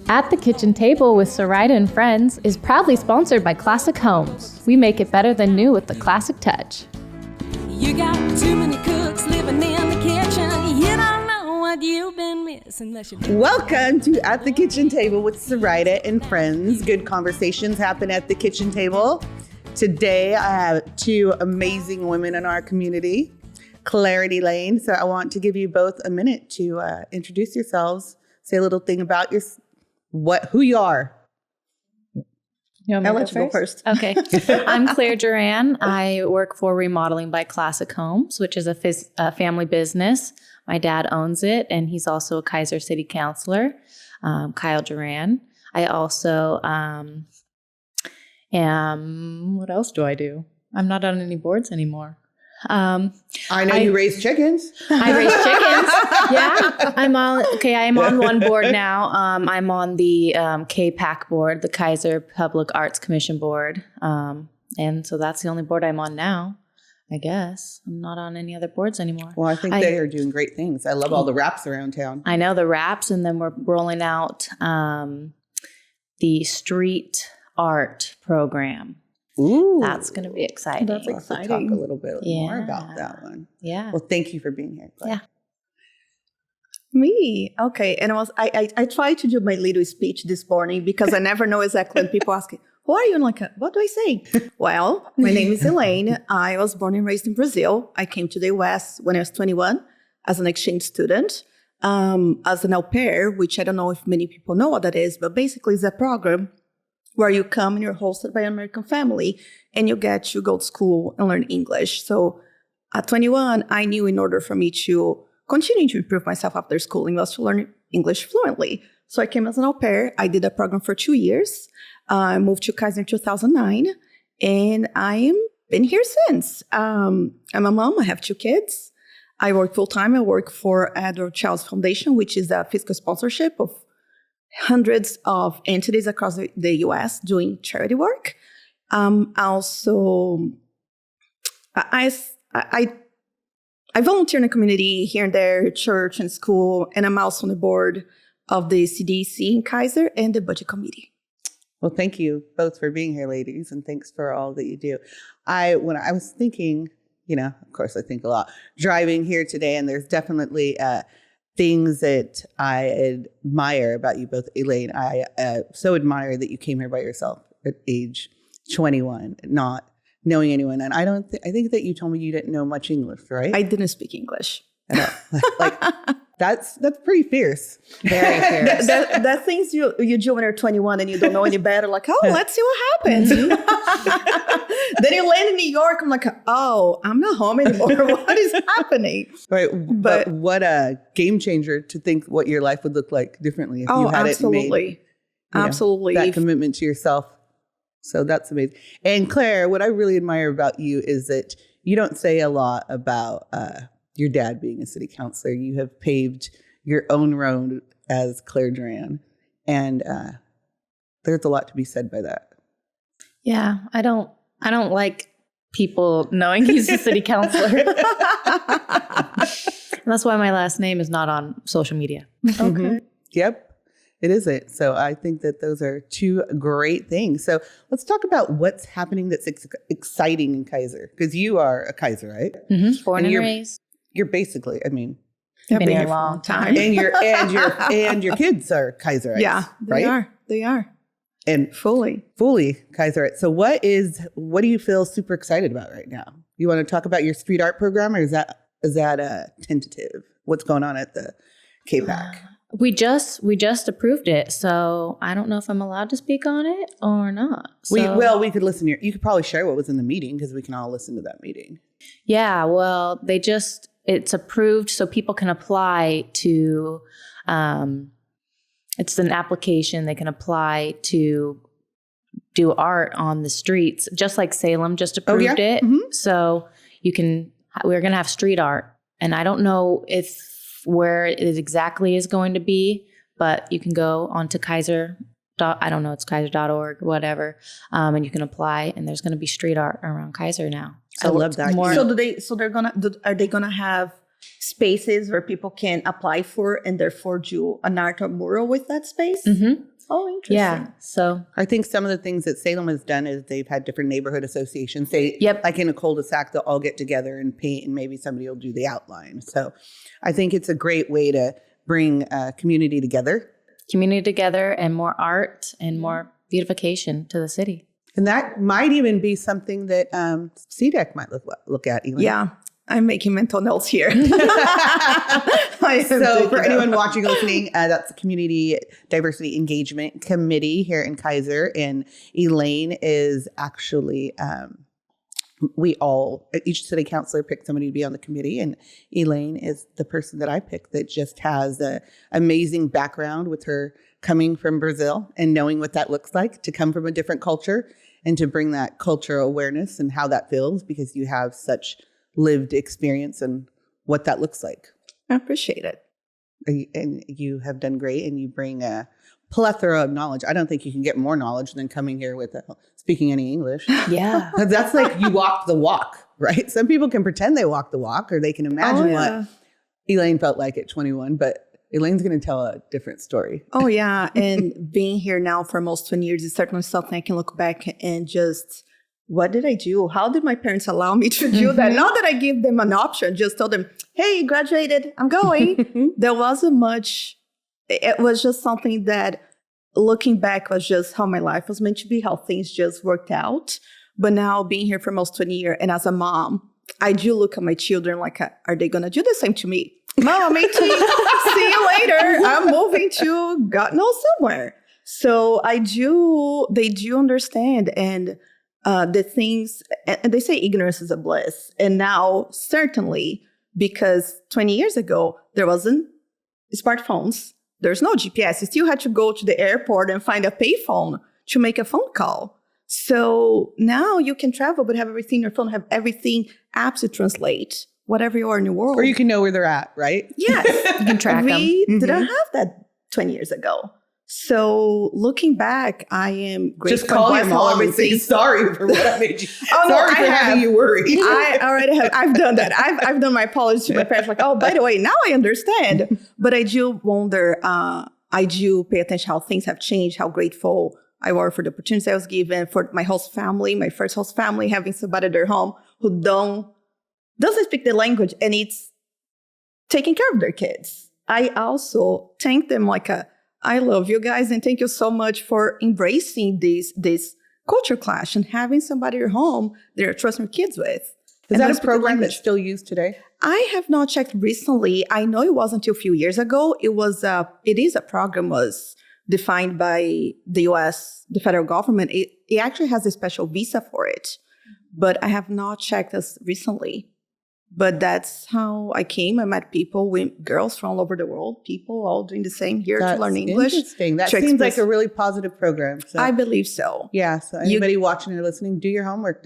At the Kitchen Table with Soraida and Friends is proudly sponsored by Classic Homes. We make it better than new with the classic touch. You got too many cooks living in the kitchen. You don't know what you've been missing unless you do. Welcome to At the Kitchen Table with Soraida and Friends. Good conversations happen at the kitchen table. Today, I have two amazing women in our community, Claire and Elaine. So I want to give you both a minute to introduce yourselves, say a little thing about who you are. You want me I'll to let you go first. Okay. I'm Claire Juran. I work for Remodeling by Classic Homes, which is a family business. My dad owns it, and he's also a Keizer City Councilor, Kyle Juran. I also what else do I do? I'm not on any boards anymore. I know you raise chickens. I raise chickens. Yeah. I am on one board now. I'm on the KPAC board, the Keizer Public Arts Commission board. And so that's the only board I'm on now, I guess. I'm not on any other boards anymore. Well, I think they are doing great things. I love all the wraps around town. I know the wraps, and then we're rolling out the street art program. Ooh. That's going to be exciting. That's We'll have to exciting. talk a little bit more about that one. Yeah. Well, thank you for being here, Claire. Yeah. Me? Okay. And I tried to do my little speech this morning because I never know exactly when people ask, who are you? And like, what do I say? Well, my name is Elaine. I was born and raised in Brazil. I came to the US when I was 21 as an exchange student, as an au pair, which I don't know if many people know what that is, but basically it's a program where you come and you're hosted by an American family and you get to go to school and learn English. So at 21, I knew in order for me to continue to improve myself after schooling was to learn English fluently. So I came as an au pair. I did a program for 2 years. I moved to Keizer in 2009, and I've been here since. I'm a mom. I have 2 kids. I work full-time. I work for Adult Child's Foundation, which is a fiscal sponsorship of hundreds of entities across the U.S. doing charity work. Also, I volunteer in the community here and there, church and school, and I'm also on the board of the CDC in Keizer and the budget committee. Well, thank you both for being here, ladies, and thanks for all that you do. When I was thinking, of course I think a lot, driving here today, and there's definitely things that I admire about you both. Elaine, I so admire that you came here by yourself at age 21, not knowing anyone. And I think that you told me you didn't know much English, right? I didn't speak English. I know. Like that's pretty fierce. Very fierce. That things you do when you're 21 and you don't know any better, like, oh, let's see what happens. Then you land in New York, I'm like, oh, I'm not home anymore. What is happening? Right. But what a game changer to think what your life would look like differently if you had absolutely. it made. Absolutely. That commitment to yourself. So that's amazing. And Claire, what I really admire about you is that you don't say a lot about your dad being a city councilor. You have paved your own road as Claire Juran. And there's a lot to be said by that. Yeah. I don't like people knowing he's a city councilor. That's why my last name is not on social media. Okay. Mm-hmm. Yep. It isn't. So I think that those are two great things. So let's talk about what's happening that's exciting in Keizer. Because you are a Keizer, right? Mm-hmm. Born and you're- raised. You're basically, I've Been been here here a for long time. and your kids are Keizerites. Yeah, right? They are. And Fully. Keizerite. So what do you feel super excited about right now? You want to talk about your street art program, or is that tentative? What's going on at the KPAC? We just approved it, so I don't know if I'm allowed to speak on it or not. So, We could listen. You could probably share what was in the meeting because we can all listen to that meeting. yeah, well, it's approved so people can apply to, it's an application. They can apply to do art on the streets, just like Salem just approved it. Mm-hmm. So we're going to have street art, and I don't know where it exactly is going to be, but you can go onto Keizer. I don't know, it's Keizer.org, whatever. And you can apply, and there's going to be street art around Keizer now. So I love that. Are they gonna have spaces where people can apply for and therefore do an art or mural with that space? Mm-hmm. Oh, interesting. Yeah. So I think some of the things that Salem has done is they've had different neighborhood associations. Yep. Like in a cul-de-sac, they'll all get together and paint, and maybe somebody will do the outline. So I think it's a great way to bring community together. And more art and more beautification to the city. And that might even be something that CDEC might look at, Elaine. Yeah. I'm making mental notes here. So for anyone watching or listening, that's the Community Diversity Engagement Committee here in Keizer. And Elaine is actually, each city councilor picked somebody to be on the committee. And Elaine is the person that I picked that just has an amazing background with her coming from Brazil and knowing what that looks like to come from a different culture and to bring that cultural awareness and how that feels, because you have such lived experience and what that looks like. I appreciate it. And you have done great, and you bring a plethora of knowledge. I don't think you can get more knowledge than coming here with speaking any English. Yeah. That's like you walk the walk, right? Some people can pretend they walk the walk, or they can imagine what Elaine felt like at 21, but Elaine's going to tell a different story. Oh, yeah. And being here now for almost 20 years is certainly something I can look back and just, what did I do? How did my parents allow me to do that? Not that I gave them an option, just told them, hey, you graduated, I'm going. There wasn't much. It was just something that, looking back, was just how my life was meant to be, how things just worked out. But now being here for almost 20 years, and as a mom, I do look at my children like, are they going to do the same to me? Mom, 18, see you later. I'm moving to God knows somewhere. So they do understand. And the things, and they say ignorance is a bliss. And now, certainly, because 20 years ago, there wasn't smartphones. There's no GPS. You still had to go to the airport and find a payphone to make a phone call. So now you can travel, but have everything in your phone, have everything, apps to translate, whatever you are in the world. Or you can know where they're at, right? Yes. You can track them. We didn't have that 20 years ago. So looking back, I am grateful. Just call your mom and say sorry for what I made you. Sorry for having you worry. I already have. I've done that. I've done my apologies to my parents. Like, oh, by the way, now I understand. But I do wonder. I do pay attention how things have changed. How grateful I was for the opportunities I was given, for my host family, my first host family, having somebody at their home who doesn't speak the language, and it's taking care of their kids. I also thank them like I love you guys, and thank you so much for embracing this culture clash and having somebody at your home that you're trusting your kids with. Is that a program that's still used today? I have not checked recently. I know it wasn't until a few years ago. It is a program was defined by the U.S., the federal government. It actually has a special visa for it, but I have not checked this recently. But that's how I came. I met people, girls from all over the world, people all doing the same here to learn English. Interesting. That seems like a really positive program. So. I believe so. Yeah. So anybody watching or listening, do your homework.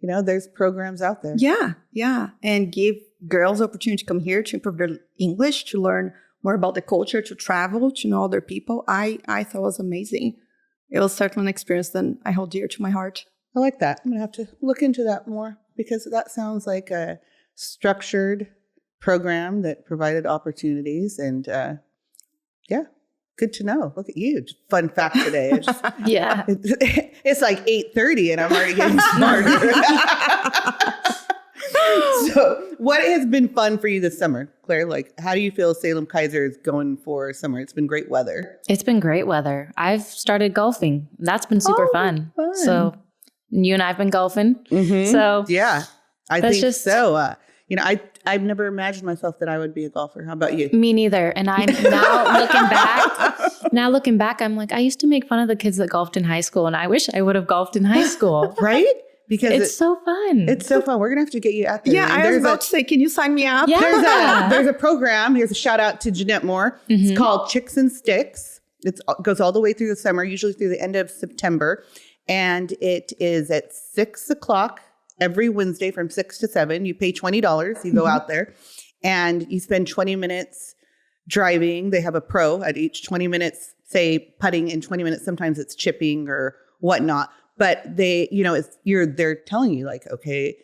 There's programs out there. Yeah. Yeah. And give girls opportunity to come here to improve their English, to learn more about the culture, to travel, to know other people. I thought it was amazing. It was certainly an experience that I hold dear to my heart. I like that. I'm going to have to look into that more, because that sounds like a structured program that provided opportunities, and good to know. Look at you. Fun fact today. It's like 8:30 and I'm already getting smarter. So what has been fun for you this summer, Claire? Like, how do you feel Salem Keizer is going for summer? It's been great weather. It's been great weather. I've started golfing. That's been super fun. So you and I've been golfing. Mm-hmm. So yeah, I think so. I've never imagined myself that I would be a golfer. How about you? Me neither. And I'm now looking back, I'm like, I used to make fun of the kids that golfed in high school, and I wish I would have golfed in high school. Right? Because it's so fun. It's so fun. We're going to have to get you out there. Yeah, I was about to say, can you sign me up? Yeah. There's a program. Here's a shout out to Jeanette Moore. Mm-hmm. It's called Chicks and Sticks. It goes all the way through the summer, usually through the end of September. And it is at 6 o'clock every Wednesday from 6 to 7. You pay $20. You go out there and you spend 20 minutes driving. They have a pro at each 20 minutes, say putting in 20 minutes. Sometimes it's chipping or whatnot. But they're telling you like, okay,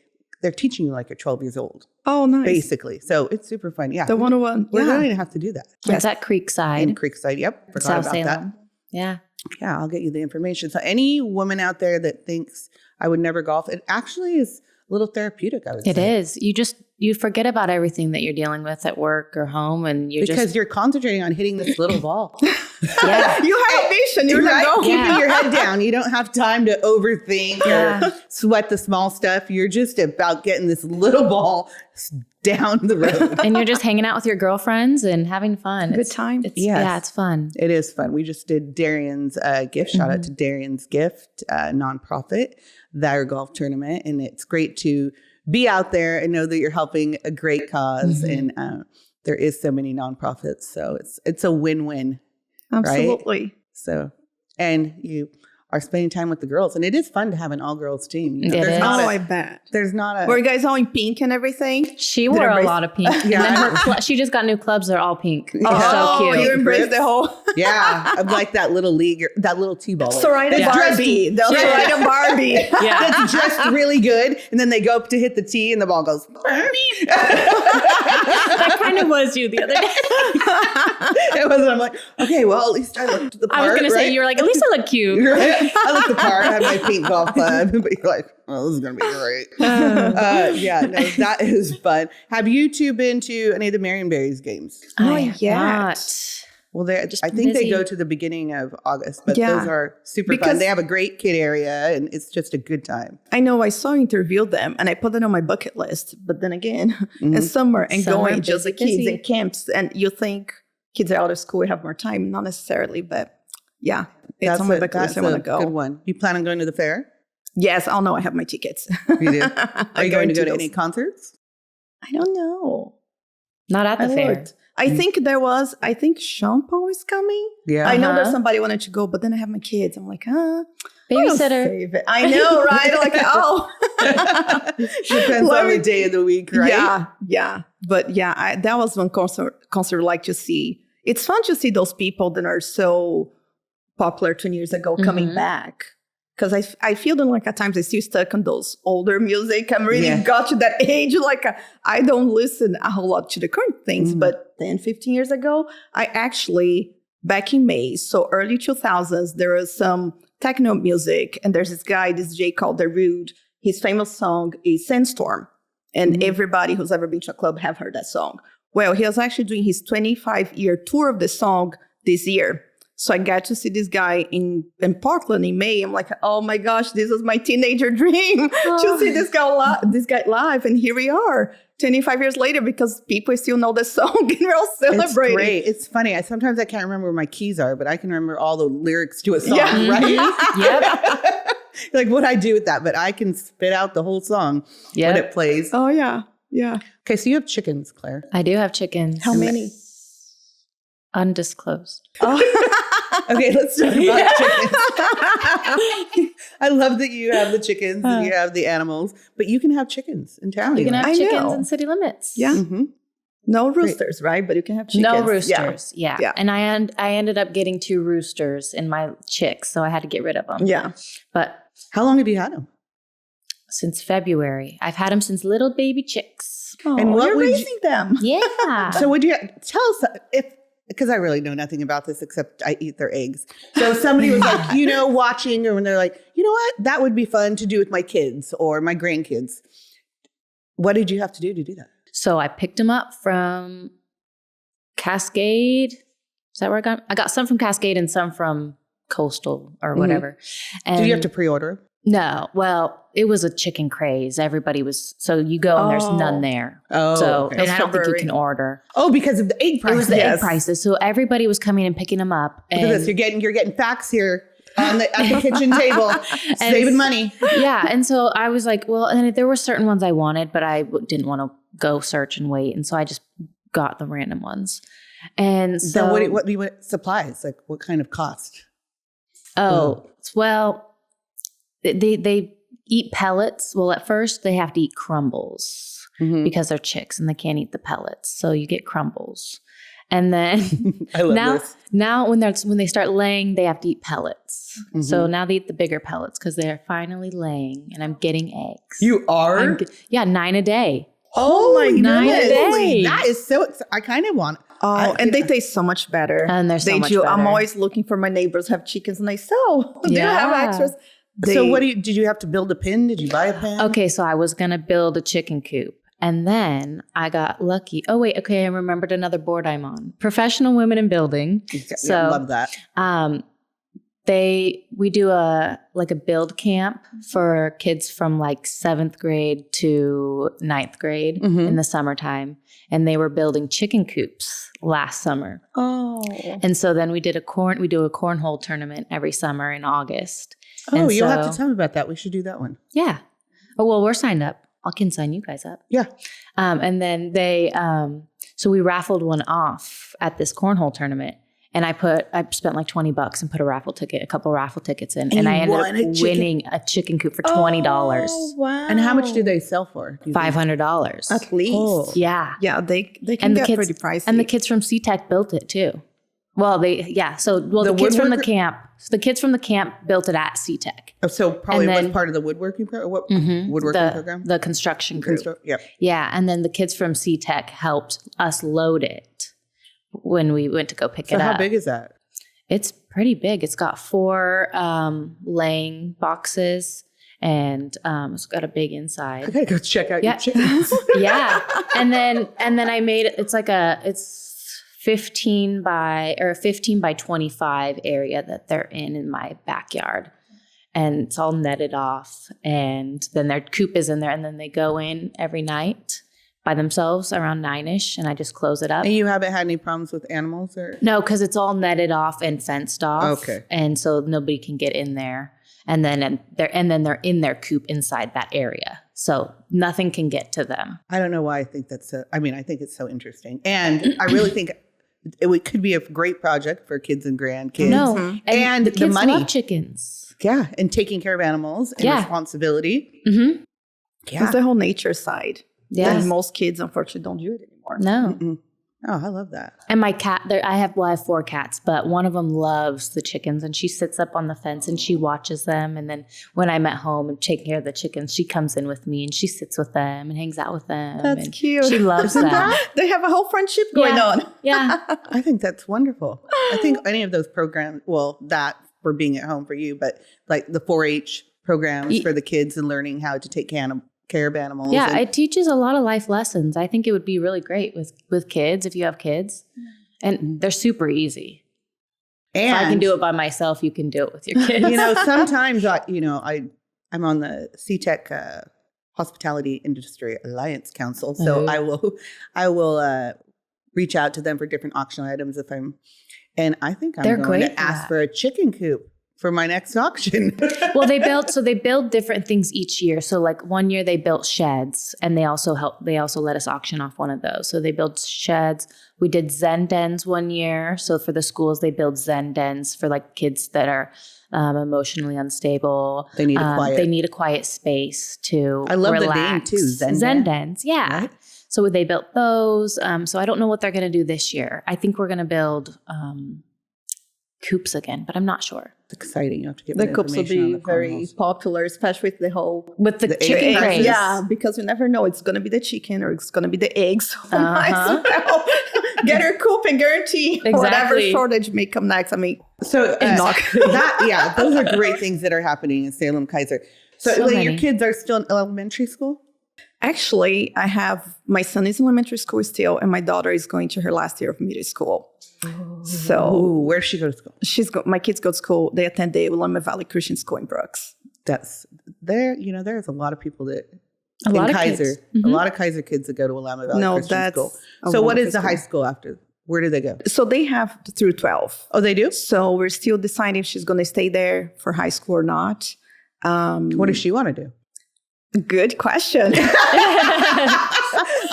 they're teaching you like you're 12 years old. Oh, nice. Basically. So it's super fun. Yeah. The 101. We're going to have to do that. It's at Creekside. In Creekside. Yep. Forgot South about Salem. that. Yeah. Yeah, I'll get you the information. So any woman out there that thinks I would never golf, it actually is a little therapeutic, I would say. It is. You forget about everything that you're dealing with at work or home, and because you're concentrating on hitting this little ball. Yeah. You have a vision. You're Right? not going. Keeping your head down. You don't have time to overthink or sweat the small stuff. You're just about getting this little ball down the road. And you're just hanging out with your girlfriends and having fun. Good time. Yeah, it's fun. It is fun. We just did Darian's gift. Shout out to Darian's Gift, nonprofit, their golf tournament. And it's great to be out there and know that you're helping a great cause. And there is so many nonprofits. So it's a win-win. Absolutely. Right? So, and you are spending time with the girls. And it is fun to have an all-girls team. You know, It is. I bet. There's not a... Were you guys all in pink and everything? She wore a lot of pink. Yeah. And then she just got new clubs. They're all pink. They're Oh, so cute. you embraced the whole Yeah, I'm like that little league, that little T-ball. Soraida That's Barbie. The Soraida Barbie. That's dressed really good. And then they go up to hit the tee and the ball goes, That kind of was you the other day. it wasn't. I'm like, okay, well, at least I looked the part. I was going to say, right? you were like, at least I look cute. Right? I look the part. I have my pink golf club. But you're like, oh, this is going to be great. Yeah, no, that is fun. Have you two been to any of the Marionberries games? I Not have yet. not. Well, I think they go to the beginning of August, but Yeah. those are super fun. Because- They have a great kid area, and it's just a good time. I know I saw you interview them and I put it on my bucket list. But then again, in summer and Summer, going just the busy, kids busy. in camps, and you think kids are out of school, we have more time. Not necessarily, but yeah, it's on my bucket list. I want to go. Good one. You plan on going to the fair? Yes, I'll know I have my tickets. You do. Are you going to go to any concerts? I don't know. Not at the I fair. looked. I think Sean Paul is coming. Yeah. I know that Uh-huh. somebody wanted to go, but then I have my kids. I'm like, I'll Babysitter. save it. I know, right? Like, oh. Depends on the day of the week, right? Yeah. But yeah, that was one concert I like to see. It's fun to see those people that are so popular 20 years ago coming back. Because I feel them like at times I still stuck on those older music. I'm really got to that age. Like I don't listen a whole lot to the current things. But 10, 15 years ago, I actually, back in May, so early 2000s, there was some techno music. And there's this guy, this DJ called The Rude. His famous song is Sandstorm. And everybody who's ever been to a club have heard that song. Well, he was actually doing his 25-year tour of the song this year. So I got to see this guy in Portland in May. I'm like, oh my gosh, this was my teenager dream to see this guy live. And here we are 25 years later because people still know the song and we're all celebrating. It's great. It's funny. Sometimes I can't remember where my keys are, but I can remember all the lyrics to a song, right? Yep. Like what I do with that, but I can spit out the whole song when it plays. Oh, yeah. Yeah. Okay, so you have chickens, Claire. I do have chickens. How many? Undisclosed. Okay, let's talk about chickens. I love that you have the chickens and you have the animals, but you can have chickens in town. You can have I chickens know. in city limits. Yeah. Mm-hmm. No roosters, right? But you can have chickens. No roosters. Yeah. Yeah. And I ended up getting 2 roosters in my chicks, so I had to get rid of them. Yeah. But How long have you had them? since February, I've had them since little baby chicks. Oh, And what you're would you- raising them. Yeah. So would you tell us because I really know nothing about this except I eat their eggs. So if somebody was like, watching or when they're like, you know what, that would be fun to do with my kids or my grandkids. What did you have to do that? So I picked them up from Cascade. Is that where I got 'em? I got some from Cascade and some from Coastal or whatever. And Do you have to pre-order? No. Well, it was a chicken craze. Everybody was, so you go and there's none there. Oh, So, okay. and I don't think you February. can order. Oh, because of the egg price. It was the Yes. egg prices. So everybody was coming and picking them up. Look at this. And You're getting facts here at the kitchen table, saving money. yeah. And so I was like, well, and there were certain ones I wanted, but I didn't want to go search and wait. And so I just got the random ones. And so, So what supplies? Like what kind of cost? Well, they eat pellets. Well, at first they have to eat crumbles because they're chicks and they can't eat the pellets. So you get crumbles. And then I love this. now when they start laying, they have to eat pellets. So now they eat the bigger pellets because they're finally laying and I'm getting eggs. You are? 9 a day. Oh my 9 a goodness. day. That is so I kind of want. Oh, and they taste so much better. And they're so they much do. better. I'm always looking for my neighbors have chickens, and I sell. Do you have extras? So did you have to build a pen? Did you buy a pen? Okay, so I was going to build a chicken coop. And then I got lucky. Oh, wait. Okay, I remembered another board I'm on. Professional Women in Building. So I love that. We do a build camp for kids from like 7th grade to 9th grade in the summertime. And they were building chicken coops last summer. Oh. And so then we do a cornhole tournament every summer in August. Oh, And you'll so, have to tell me about that. We should do that one. Yeah. Oh, well, we're signed up. I can sign you guys up. Yeah. And then so we raffled one off at this cornhole tournament. And I spent like $20 and put a couple raffle tickets in. And I ended up winning a chicken coop for $20. Oh, wow. And how much do they sell for? $500. At least. Oh. Yeah. Yeah, they can get pretty pricey. And the kids from CTEC built it too. Well, the kids from the camp built it at CTEC. Oh, so probably And then- was part of the woodworking program? What woodworking program? The construction group. Yep. Yeah, and then the kids from CTEC helped us load it when we went to go pick it up. So how big is that? It's pretty big. It's got 4 laying boxes, and it's got a big inside. I gotta go check out your chickens. Yeah, and then I made it. It's 15 by 25 area that they're in my backyard. And it's all netted off. And then their coop is in there. And then they go in every night by themselves around 9-ish. And I just close it up. And you haven't had any problems with animals? Or No, because it's all netted off and fenced off. Okay. And so nobody can get in there. And then they're in their coop inside that area. So nothing can get to them. I don't know why I think I think it's so interesting. And I really think it could be a great project for kids and grandkids. No. And the kids love chickens. Yeah. And taking care of animals and responsibility. Mm-hmm. Yeah. It's the whole nature side. Yes. And most kids, unfortunately, don't do it anymore. No. Mm-mm. Oh, I love that. And my cat, I have 4 cats, but one of them loves the chickens, and she sits up on the fence and she watches them. And then when I'm at home and taking care of the chickens, she comes in with me and she sits with them and hangs out with them. That's and cute. She loves them. They have a whole friendship going on. Yeah. I think that's wonderful. I think any of those programs, that for being at home for you, but like the 4-H programs for the kids and learning how to take care of animals. Yeah, it teaches a lot of life lessons. I think it would be really great with kids if you have kids. And they're super easy. And if I can do it by myself, you can do it with your kids. Sometimes I'm on the CTEC Hospitality Industry Alliance Council, so I will reach out to them for different auction items and I think I'm going to ask for a chicken coop for my next auction. Well, they build different things each year. So like one year they built sheds, and they also let us auction off one of those. So they built sheds. We did Zen dens one year. So for the schools, they build Zen dens for like kids that are emotionally unstable. They need a quiet space to I love relax. the name too, Zen dens. Yeah. Right? So they built those. So I don't know what they're going to do this year. I think we're going to build coops again, but I'm not sure. It's exciting. You have to get The coops will be very popular, especially with the chicken craze. Yeah, because you never know. It's going to be the chicken or it's going to be the eggs. So might as well get your coop and guarantee whatever shortage may come next. I mean, so those are great things that are happening in Salem Keizer. So your kids are still in elementary school? Actually, I have my son is in elementary school still, and my daughter is going to her last year of middle school. So, where does she go to school? My kids go to school. They attend the Willamette Valley Christian School in Brooks. That's there. There's a lot of people that a lot of Keizer kids that go to Willamette Valley Christian School. So, what is the high school after? Where do they go? So they have through 12. Oh, they do. So we're still deciding if she's going to stay there for high school or not. What does she want to do? Good question.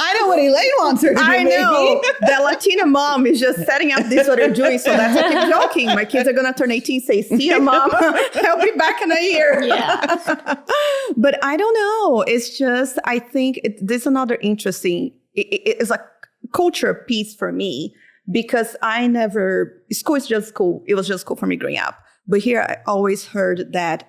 I know what Elaine wants her to do. I know. The Latina mom is just setting up this what they're doing. So that's I keep joking. My kids are going to turn 18, say, see ya, mom. I'll be back in a year. Yeah. But I don't know. It's just, I think this is another interesting, it's a culture piece for me because school is just school. It was just school for me growing up. But here I always heard that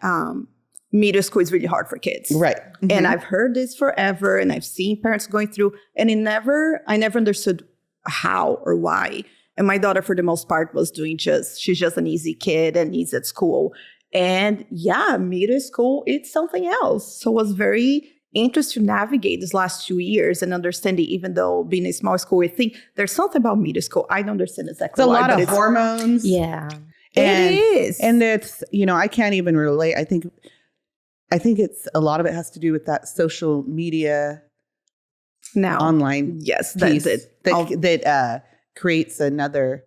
middle school is really hard for kids. Right. Mm-hmm. And I've heard this forever and I've seen parents going through and I never understood how or why. And my daughter, for the most part, was she's just an easy kid and needs at school. And yeah, middle school, it's something else. So it was very interesting to navigate these last 2 years and understanding, even though being a small school, I think there's something about middle school. I don't understand exactly it's a why, lot of hormones. Yeah. And, it is. And it's, I can't even relate. I think it's a lot of it has to do with that social media now online yes, piece that that creates another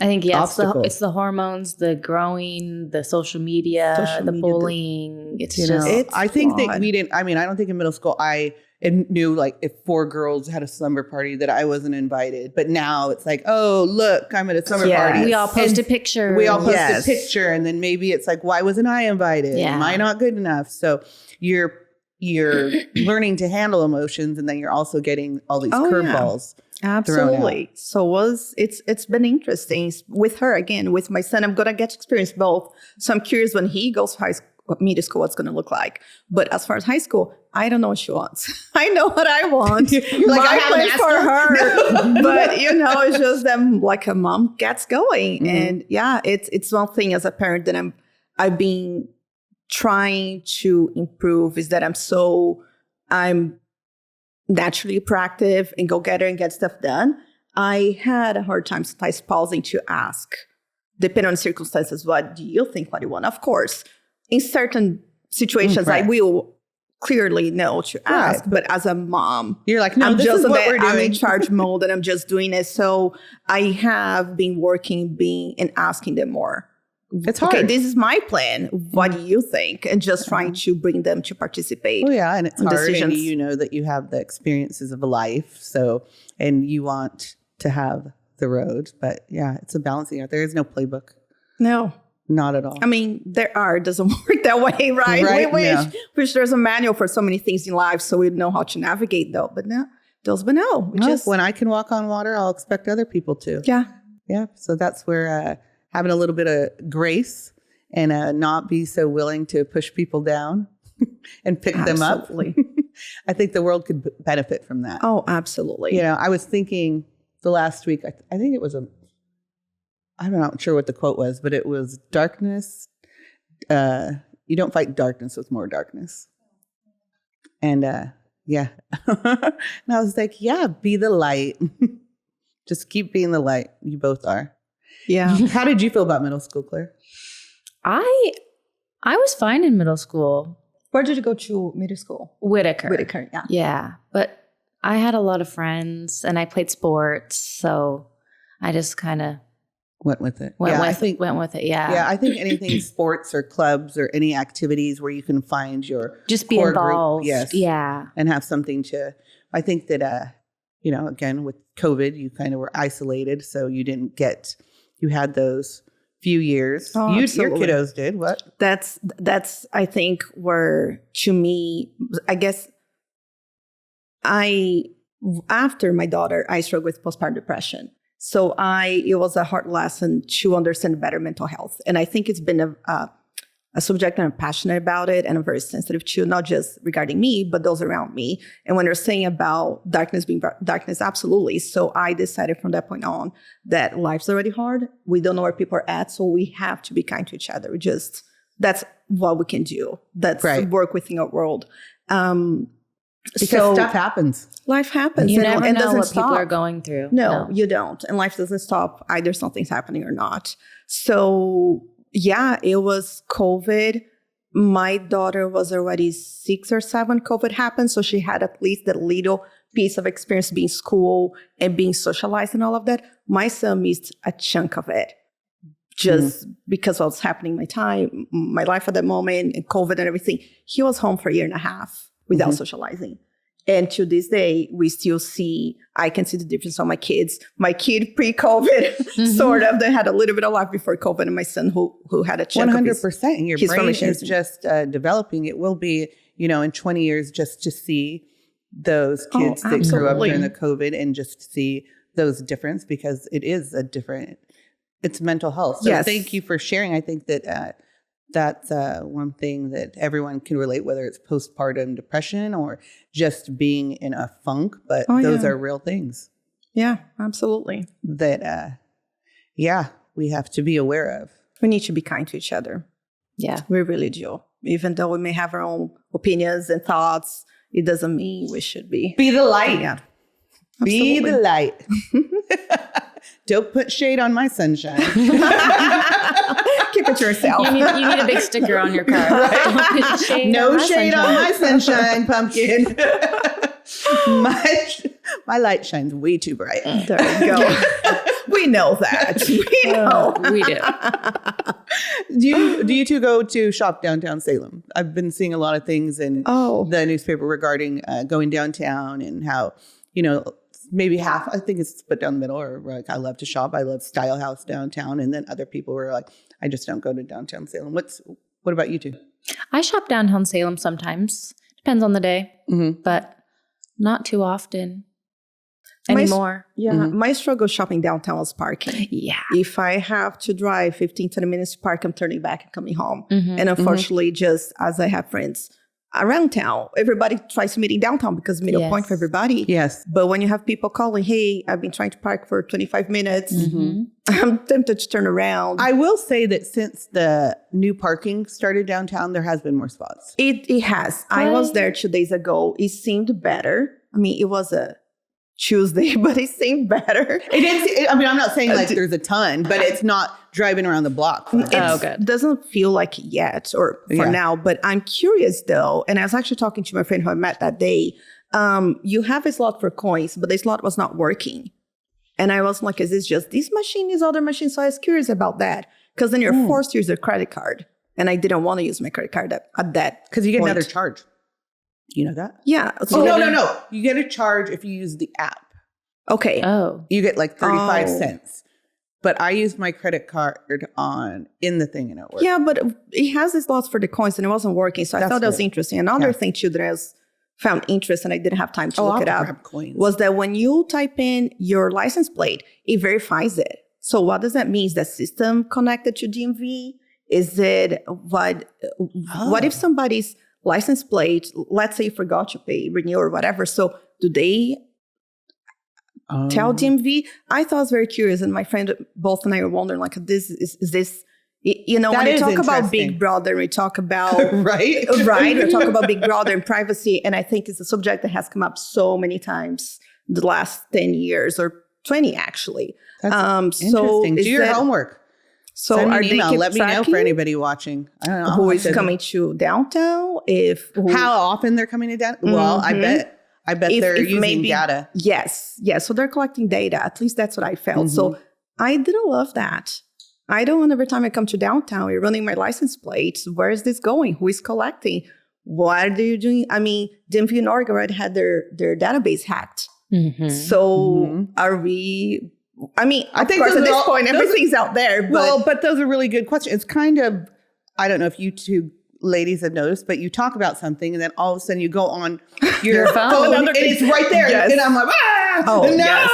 I think, obstacle. it's the hormones, the growing, the social media, the bullying. It's just. I think that we didn't. I mean, I don't think in middle school I knew like if 4 girls had a slumber party that I wasn't invited. But now it's like, oh, look, I'm at a slumber party. We all post a picture. We all post a picture, and then maybe it's like, why wasn't I invited? Yeah. Am I not good enough? So you're learning to handle emotions, and then you're also getting all these curveballs. Absolutely. So it's been interesting with her. Again, with my son, I'm gonna get to experience both. So I'm curious when he goes to middle school, what's gonna look like. But as far as high school, I don't know what she wants. I know what I want. You're like, I plan for her. But it's just that like a mom gets going. Mm-hmm. And yeah, it's one thing as a parent that I've been trying to improve is that I'm naturally proactive and go getter and get stuff done. I had a hard time sometimes pausing to ask, depending on the circumstances, what do you think what you want? Of course, in certain situations, I will clearly know to ask, but as a mom, you're like, no, I'm this just is what we're doing. I'm in charge mode and I'm just doing it. So I have been working, and asking them more. It's hard. Okay, this is my plan. What do you think? And just trying to bring them to participate. Oh yeah, and it's hard. Decisions. And you know that you have the experiences of a life, so and you want to have the road, but yeah, it's a balancing act. There is no playbook. No, not at all. I mean, it doesn't work that way, right? We wish there's a manual for so many things in life, so we know how to navigate though. But no, when I can walk on water, I'll expect other people to. Yeah. So that's where. Having a little bit of grace and not be so willing to push people down and pick them up. I think the world could benefit from that. Oh, absolutely. I was thinking the last week, I think it was I'm not sure what the quote was, but it was darkness. You don't fight darkness with more darkness. And yeah. And I was like, yeah, be the light. Just keep being the light. You both are. Yeah. How did you feel about middle school, Claire? I was fine in middle school. Where did you go to middle school? Whitaker, yeah. Yeah, but I had a lot of friends and I played sports, so I just kind of went with it. Went with it. Yeah. Yeah, I think anything sports or clubs or any activities where you can find your just be involved. Group, yes. Yeah. And have something to. I think that again with COVID, you kind of were isolated, so you had those few years. Oh, your absolutely. Kiddos did what? That's I think where to me, I guess after my daughter, I struggled with postpartum depression. So it was a hard lesson to understand better mental health. And I think it's been a subject that I'm passionate about it and I'm very sensitive to, not just regarding me, but those around me. And when they're saying about darkness being darkness, absolutely. So I decided from that point on that life's already hard. We don't know where people are at. So we have to be kind to each other. That's what we can do. That's work within our world. Because stuff happens. Life happens. You never know what stop. people are going through. No, you don't. And life doesn't stop. Either something's happening or not. So yeah, it was COVID. My daughter was already 6 or 7 COVID happened. So she had at least that little piece of experience being school and being socialized and all of that. My son missed a chunk of it just because of what's happening in my life at that moment and COVID and everything. He was home for a year and a half without socializing. And to this day, I can see the difference on my kids. My kid pre-COVID, sort of, they had a little bit of life before COVID, and my son who had a chunk 100%. And your brain is family. just developing. It will be, in 20 years, just to see those kids that grew up during the COVID and just see those difference, because it is it's mental health. So thank you for sharing. I think that that's one thing that everyone can relate, whether it's postpartum depression or just being in a funk, but those are real things. Yeah, absolutely. that, we have to be aware of. We need to be kind to each other. Yeah. We really do. Even though we may have our own opinions and thoughts, it doesn't mean we should be. Be the light. Yeah. Be Absolutely. the light. Don't put shade on my sunshine. Keep it to yourself. You need a big sticker on your car. Don't put shade No on my shade sunshine. on my sunshine, pumpkin. my light shines way too bright. There you go. We know that. We know. We do. Do you two go to shop downtown Salem? I've been seeing a lot of things in the newspaper regarding going downtown and how, maybe half, I think it's split down the middle, or like I love to shop. I love Style House downtown. And then other people were like, I just don't go to downtown Salem. What about you two? I shop downtown Salem sometimes. Depends on the day, but not too often anymore. My struggle shopping downtown was parking. Yeah. If I have to drive 15, 20 minutes to park, I'm turning back and coming home. And unfortunately, just as I have friends around town, everybody tries to meet in downtown because middle point for everybody. Yes. But when you have people calling, hey, I've been trying to park for 25 minutes, I'm tempted to turn around. I will say that since the new parking started downtown, there has been more spots. It has. I was there 2 days ago. It seemed better. I mean, it was a Tuesday, but it seemed better. It is. I'm not saying like there's a ton, but it's not driving around the block. It doesn't feel like it yet or for now, but I'm curious though. And I was actually talking to my friend who I met that day. You have a slot for coins, but the slot was not working. And I was like, is this just this machine, this other machine? So I was curious about that because then you're forced to use a credit card. And I didn't want to use my credit card at that because you get point. another charge. You know that? Yeah. So no. You get a charge if you use the app. Okay. Oh. You get like 35 cents. But I used my credit card in the thing and it worked. Yeah, but it has these slots for the coins and it wasn't working. So I thought that was interesting. Another thing too that I found interest and I didn't have time to look it up was that when you type in your license plate, it verifies it. So what does that mean? Is that system connected to DMV? Is it what if somebody's license plate, let's say you forgot to pay renew or whatever. So do they tell DMV? I thought I was very curious. And my friend, both and I were wondering, like, this is this, when you talk about Big Brother, we talk about, right. We talk about Big Brother and privacy. And I think it's a subject that has come up so many times the last 10 years or 20, actually. That's interesting. Do your homework. So send me are an email. they Let me know for anybody watching. I don't know who is coming to downtown. How often they're coming to downtown? Well, I bet they're using data. Yes. So they're collecting data. At least that's what I felt. So I didn't love that. I don't want every time I come to downtown, you're running my license plates. Where is this going? Who is collecting? What are you doing? I mean, DMV and Oregon already had their database hacked. So are we? I mean, I think at this point, everything's out there. But those are really good questions. It's kind of, I don't know if you two ladies have noticed, but you talk about something and then all of a sudden you go on your phone and it's right there. Yes. And I'm like, no. Yes.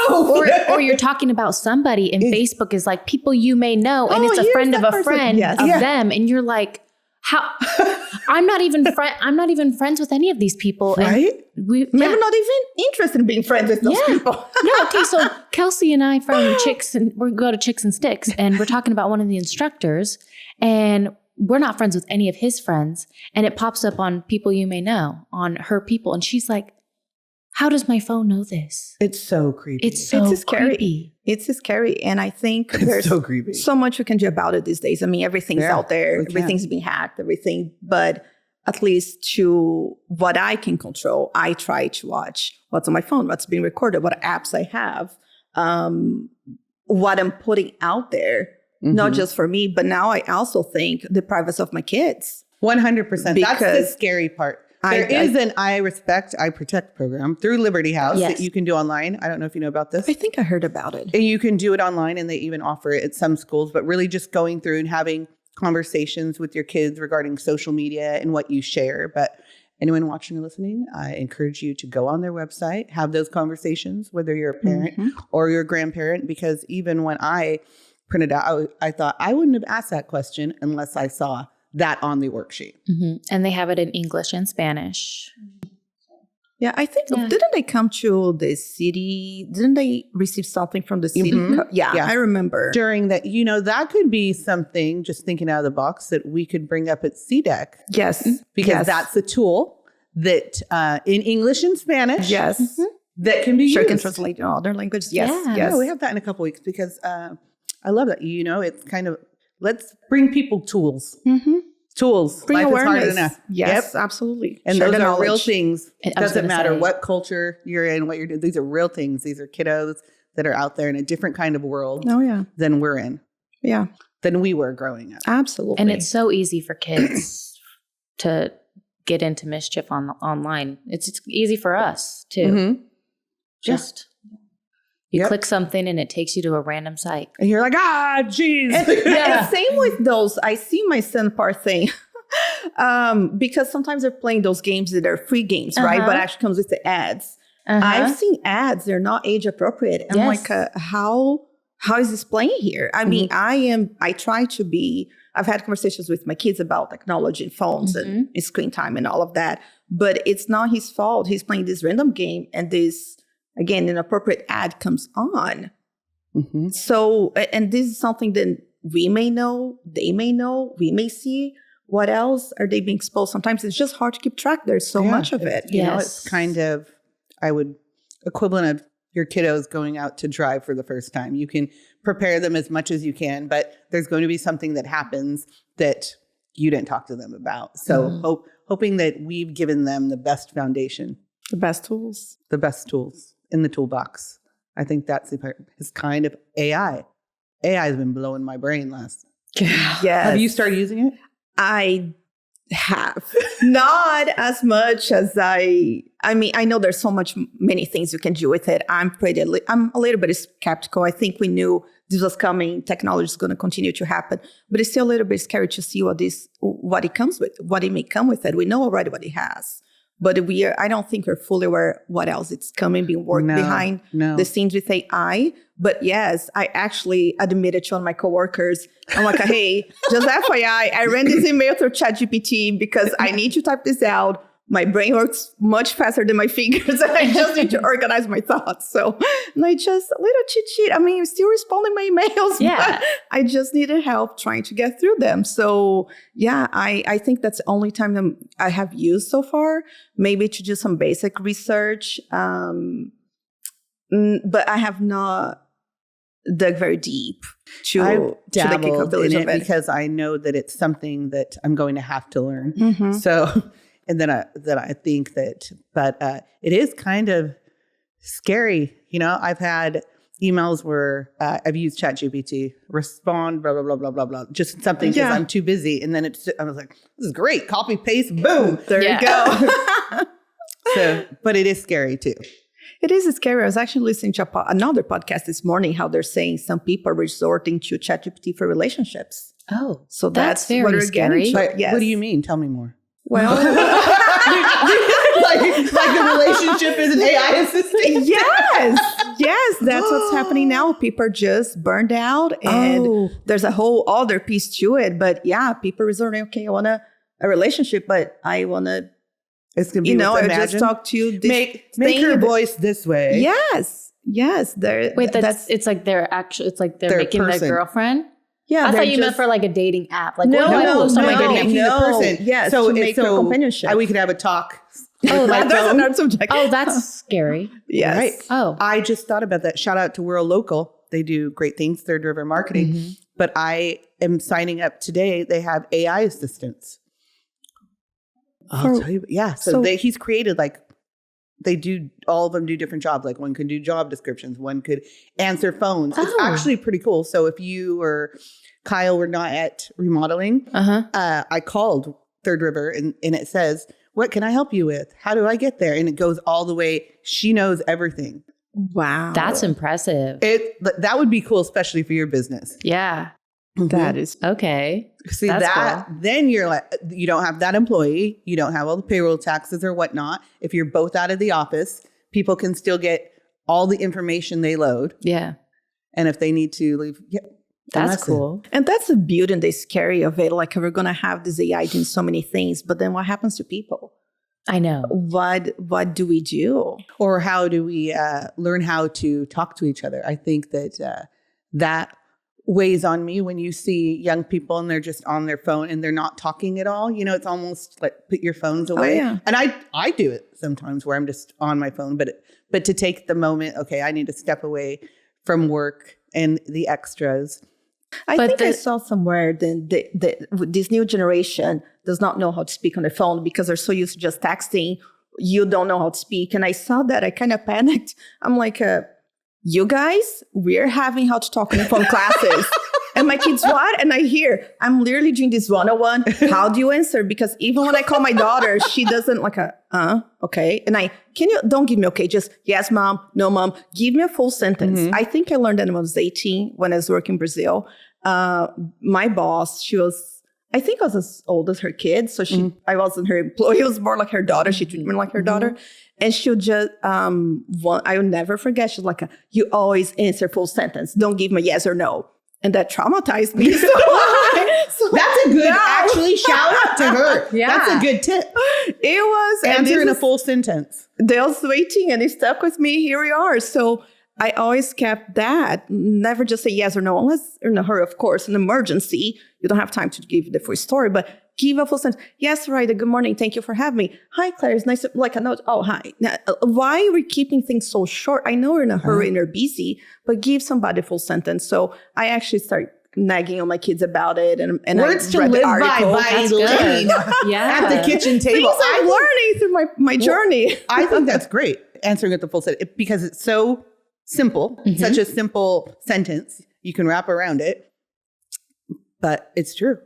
Or you're talking about somebody and Facebook is like people you may know and it's a friend of a friend of them. And you're like, how? I'm not even friends with any of these people. Right? And maybe not even interested in being friends with those people. Okay. So Kelsey and I from Chicks and we go to Chicks and Sticks and we're talking about one of the instructors and we're not friends with any of his friends. And it pops up on people you may know on her people. And she's like, how does my phone know this? It's so creepy. It's so scary. Creepy. It's scary. And I think there's so creepy. So much we can do about it these days. I mean, everything's out there. Everything's being hacked, everything. But at least to what I can control, I try to watch what's on my phone, what's being recorded, what apps I have, what I'm putting out there. Not just for me, but now I also think the privacy of my kids. 100%. That's the scary part. There is an I Protect program through Liberty House that you can do online. I don't know if you know about this. I think I heard about it. And you can do it online and they even offer it at some schools, but really just going through and having conversations with your kids regarding social media and what you share. But anyone watching or listening, I encourage you to go on their website, have those conversations, whether you're a parent or you're a grandparent, because even when I printed out, I thought I wouldn't have asked that question unless I saw that on the worksheet. And they have it in English and Spanish. Yeah, I think, didn't they come to the city? Didn't they receive something from the city? Yeah, I remember. During that, that could be something, just thinking out of the box, that we could bring up at CDEC. Yes. Because that's a tool that in English and Spanish. Yes. That can be used. Can translate in other languages. Yes. Yeah. Yes. Yeah, we have that in a couple weeks because I love that. It's kind of, let's bring people tools. Tools. Bring Life awareness. is harder than enough. Yes, absolutely. And Share those the are real knowledge. things. It I was doesn't gonna matter say. what culture you're in, what you're doing. These are real things. These are kiddos that are out there in a different kind of world than we're in. Yeah. Than we were growing up. Absolutely. And it's so easy for kids to get into mischief online. It's easy for us too. Just you click something and it takes you to a random site. And you're like, geez. And same with those. I see my son part thing. Because sometimes they're playing those games that are free games, right? But actually comes with the ads. I've seen ads. They're not age appropriate. I'm like, how is this playing here? I mean, I try to be, I've had conversations with my kids about technology and phones and screen time and all of that, but it's not his fault. He's playing this random game and this, again, an appropriate ad comes on. So, and this is something that we may know, they may know, we may see. What else are they being exposed? Sometimes it's just hard to keep track. There's so much of it. It's kind of, equivalent of your kiddos going out to drive for the first time. You can prepare them as much as you can, but there's going to be something that happens that you didn't talk to them about. So hoping that we've given them the best foundation. The best tools. The best tools in the toolbox. I think that's the part. It's kind of AI. AI has been blowing my brain last. Yes. Have you started using it? I have not as much as I mean, I know there's many things you can do with it. I'm a little bit skeptical. I think we knew this was coming. Technology is going to continue to happen, but it's still a little bit scary to see what it comes with, what it may come with it. We know already what it has, but I don't think we're fully aware what else it's coming, being worked behind the scenes with AI. But yes, I actually admitted to one of my coworkers, I'm like, hey, just FYI, I ran this email through ChatGPT because I need to type this out. My brain works much faster than my fingers, and I just need to organize my thoughts. So, and I just, a little cheat sheet. I mean, I'm still responding my emails, but I just needed help trying to get through them. So, yeah, I think that's the only time that I have used so far, maybe to do some basic research. But I have not dug very deep to the capabilities of it because I know that it's something that I'm going to have to learn. So, and then I think that, but it is kind of scary. I've had emails where I've used ChatGPT, respond, blah, blah, blah, blah, blah, blah, just something because I'm too busy. And then I was like, this is great. Copy, paste, boom. There you go. So, but it is scary too. It is scary. I was actually listening to another podcast this morning, how they're saying some people are resorting to ChatGPT for relationships. Oh, so that's very what we're scary. getting. Yes. What do you mean? Tell me more. Well, like the relationship is an AI assistant? Yes, that's what's happening now. People are just burned out, and there's a whole other piece to it. But yeah, people resorting, okay, I want a relationship, but I want to, it's gonna be, I just talk to you. Make your voice this way. Yes. Wait, it's like they're making person. their girlfriend. Yeah, I thought you meant for like a dating app. Like, no, the person. Yes, so to make a companionship. We could have a talk. That's another subject. Oh, that's scary. Yes. Right. Oh, I just thought about that. Shout out to World Local. They do great things, Third River Marketing. But I am signing up today. They have AI assistants. I'll tell you. Yeah. So he's created all of them do different jobs. Like one could do job descriptions. One could answer phones. It's actually pretty cool. So if you or Kyle were not at Remodeling, I called Third River and it says, what can I help you with? How do I get there? And it goes all the way. She knows everything. Wow. that's impressive. That would be cool, especially for your business. Yeah. That is Okay. See That's that, cool. then you're like, you don't have that employee. You don't have all the payroll taxes or whatnot. If you're both out of the office, people can still get all the information they load. Yeah. And if they need to leave, That's cool. And that's the beauty and the scary of it. Like, we're going to have this AI doing so many things, but then what happens to people? I know. What do we do? Or how do we learn how to talk to each other? I think that that weighs on me when you see young people and they're just on their phone and they're not talking at all. You know, it's almost like put your phones away. Yeah. And I do it sometimes where I'm just on my phone, but to take the moment, okay, I need to step away from work and the extras. I think I saw somewhere that this new generation does not know how to speak on the phone because they're so used to just texting. You don't know how to speak. And I saw that. I kind of panicked. I'm like, you guys, we're having how to talk on the phone classes. And my kids, what? And I hear, I'm literally doing this 101. How do you answer? Because even when I call my daughter, she doesn't like okay. And don't give me okay. Just yes, mom, no, mom. Give me a full sentence. Mm-hmm. I think I learned that when I was 18 when I was working in Brazil. My boss, I think I was as old as her kids. So I wasn't her employee. It was more like her daughter. She treated me like her daughter. And she'll just, I will never forget. She's like, you always answer full sentence. Don't give me a yes or no. And that traumatized me. So that's a good, actually, shout out to her. Yeah. That's a good tip. It was. Answer in a full sentence. They was waiting and it stuck with me. Here we are. So I always kept that. Never just say yes or no, unless you're in a hurry, of course, an emergency. You don't have time to give the full story, but give a full sentence. Yes, Soraida, good morning. Thank you for having me. Hi, Claire. It's nice to, like a note. Oh, hi. Now, why are we keeping things so short? I know we're in a hurry and they're busy, but give somebody a full sentence. So I actually start nagging on my kids about it. And Words I read to live the article. by Elaine at the kitchen table. Things I'm learning through my journey. I think that's great, answering it the full sentence, because it's so simple, such a simple sentence. You can wrap around it, but it's true.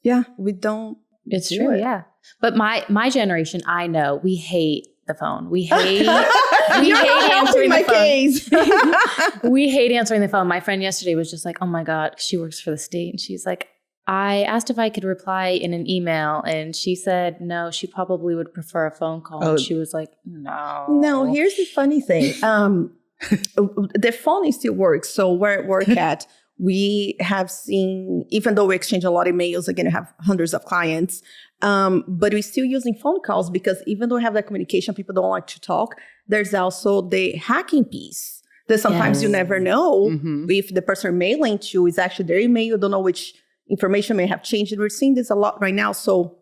Yeah, we don't. It's true, yeah. But my generation, I know, we hate the phone. We hate answering the phone. We hate answering the phone. My friend yesterday was just like, oh my God, she works for the state. And she's like, I asked if I could reply in an email. And she said, no, she probably would prefer a phone call. And she was like, no. No, here's the funny thing. The phone still works. So where I work at, we have seen, even though we exchange a lot of emails, again, I have hundreds of clients, but we're still using phone calls because even though we have that communication, people don't like to talk. There's also the hacking piece that sometimes you never know if the person mailing to is actually their email. You don't know which information may have changed. We're seeing this a lot right now. So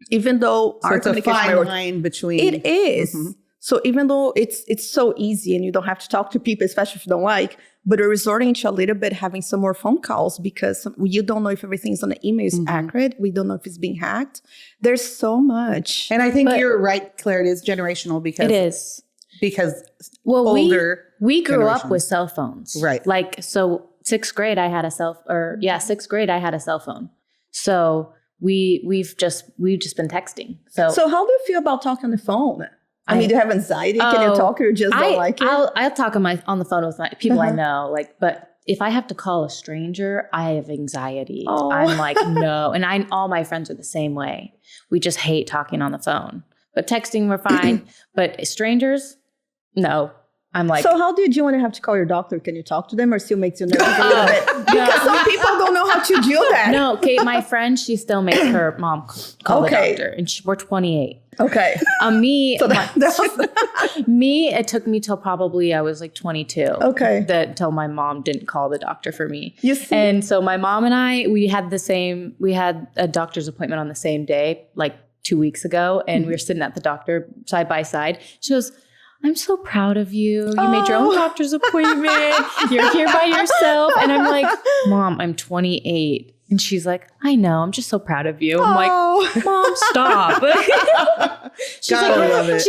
even though our it's a fine line between. It is. So even though it's so easy and you don't have to talk to people, especially if you don't like, but we're resorting to a little bit having some more phone calls because you don't know if everything's on the email is accurate. We don't know if it's being hacked. There's so much. And I think you're right, Claire. It is generational because it is. Because older we grew up with cell phones. Right. Like, so sixth grade, I had a cell phone. So we've just been texting. So how do you feel about talking on the phone? I mean, do you have anxiety? Can you talk or just don't like it? I'll talk on the phone with my people I know, but if I have to call a stranger, I have anxiety. Oh. I'm like, no. And all my friends are the same way. We just hate talking on the phone. But texting, we're fine. But strangers, no. I'm like, so how did you want to have to call your doctor? Can you talk to them or still makes you nervous a little bit? Because some people don't know how to do that. No, Kate, my friend, she still makes her mom call the doctor. And we're 28. Okay. Me, it took me till probably I was like 22. Okay. Till my mom didn't call the doctor for me. You see? And so my mom and I, we had a doctor's appointment on the same day, like 2 weeks ago. And we were sitting at the doctor side by side. She goes, I'm so proud of you. You made your own doctor's appointment. You're here by yourself. And I'm like, Mom, I'm 28. And she's like, I know. I'm just so proud of you. I'm like, Mom, stop. She's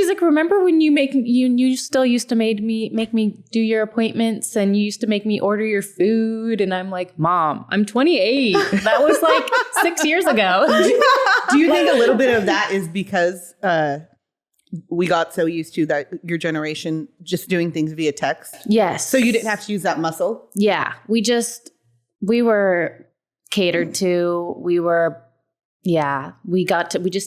like, remember when you still used to make me do your appointments and you used to make me order your food? And I'm like, Mom, I'm 28. That was like 6 years ago. Do you think a little bit of that is because we got so used to that your generation just doing things via text? Yes. So you didn't have to use that muscle? Yeah. We were catered to. We just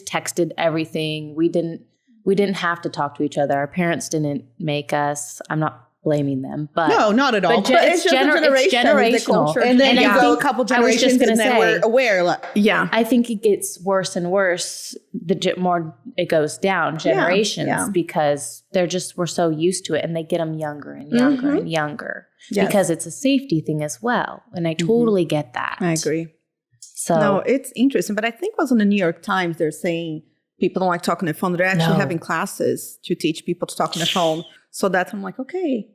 texted everything. We didn't have to talk to each other. Our parents didn't make us. I'm not blaming them, but No, not at all. But it's just a it's generational. culture. And then And you I go a think- couple I was just generations gonna and then say- we're aware. Like, Yeah. I think it gets worse and worse the more it goes down generations because we're so used to it, and they get them younger and younger and younger because it's a safety thing as well. And I totally get that. I agree. So No, it's interesting. But I think it was in the New York Times, they're saying people don't like talking on the phone. They're actually having classes to teach people to talk on the phone. So that's, I'm like, okay.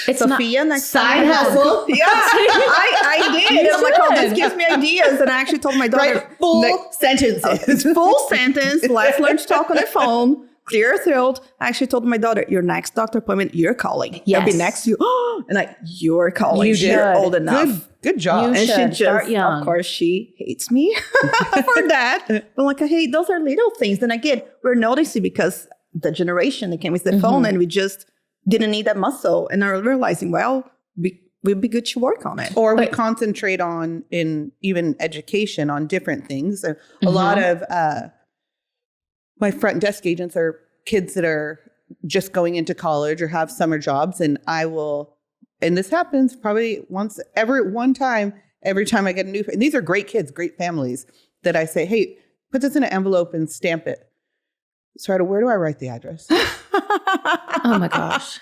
it's Sophia, next side time. hustle. Yeah, I did. I'm like, oh, this gives me ideas. And I actually told my daughter, Right? Full sentences. full sentence, let's learn to talk on the phone, clear throat. I actually told my daughter, your next doctor appointment, you're calling. Yes. I'll be next to you. And like, you're calling. You You're should. old enough. Good job. You And she should start just, young. of course, she hates me for that. But like, hey, those are little things. Then again, we're noticing because the generation that came with the phone and we just didn't need that muscle. And are realizing, well, we'd be good to work on it. Or we concentrate on in even education on different things. A lot of my front desk agents are kids that are just going into college or have summer jobs. And I will, and this happens probably one time, every time I get a new, and these are great kids, great families that I say, hey, put this in an envelope and stamp it. Soraida, where do I write the address? oh my gosh.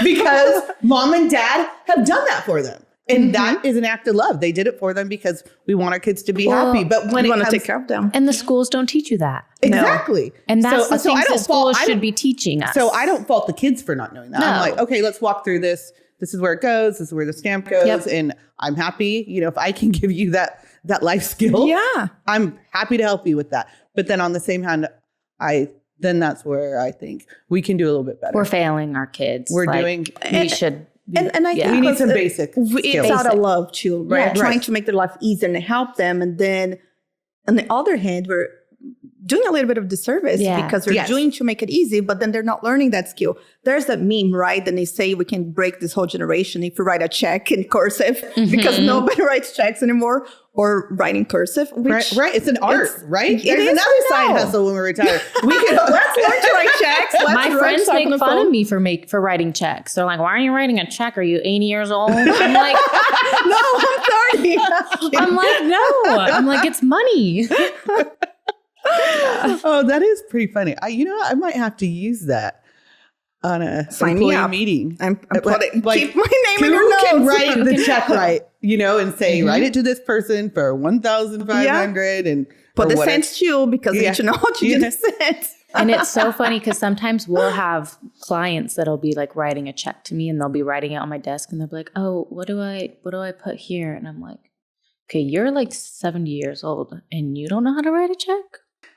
Because mom and dad have done that for them. And that is an act of love. They did it for them because we want our kids to be happy. But when We it want to comes take care of them. And the schools don't teach you that. exactly. And that's the so things I don't the schools fault- I should don't- be teaching us. So I don't fault the kids for not knowing that. I'm No. like, okay, let's walk through this. This is where it goes. This is where the stamp goes. Yep. And I'm happy, if I can give you that life skill, Yeah. I'm happy to help you with that. But then on the same hand, then that's where I think we can do a little bit better. We're failing our kids. We're Like, doing- we should. And I Yeah. think we need because some basic it's skills. out of love too, right? Yeah. Trying Right. to make their life easier and help them. And then on the other hand, we're doing a little bit of disservice because we're Yes. doing to make it easy, but then they're not learning that skill. There's that meme, right? Then they say we can break this whole generation if you write a check in cursive because nobody writes checks anymore or writing cursive. Which Right. It's an art, right? it There's is, another I side know. hustle when we retire. We can let's learn to write checks. Let's My learn friends to talk on make the fun phone. of me for writing checks. They're like, "Why are you writing a check? Are you 80 years old?" I'm like, No, I'm 30. "I'm like, no." I'm like, "It's money." Oh, that is pretty funny. I might have to use that on a Sign me employee up. meeting. I'm putting, Like, keep my name in Who your notes. can write the check right? And say, Mm-hmm. write it to this person for 1,500 and Put or the whatever. cents too because you need to know how to do the cents. And it's so funny because sometimes we'll have clients that'll be like writing a check to me, and they'll be writing it on my desk, and they'll be like, "Oh, what do I put here?" And I'm like, "Okay, you're like 70 years old, and you don't know how to write a check."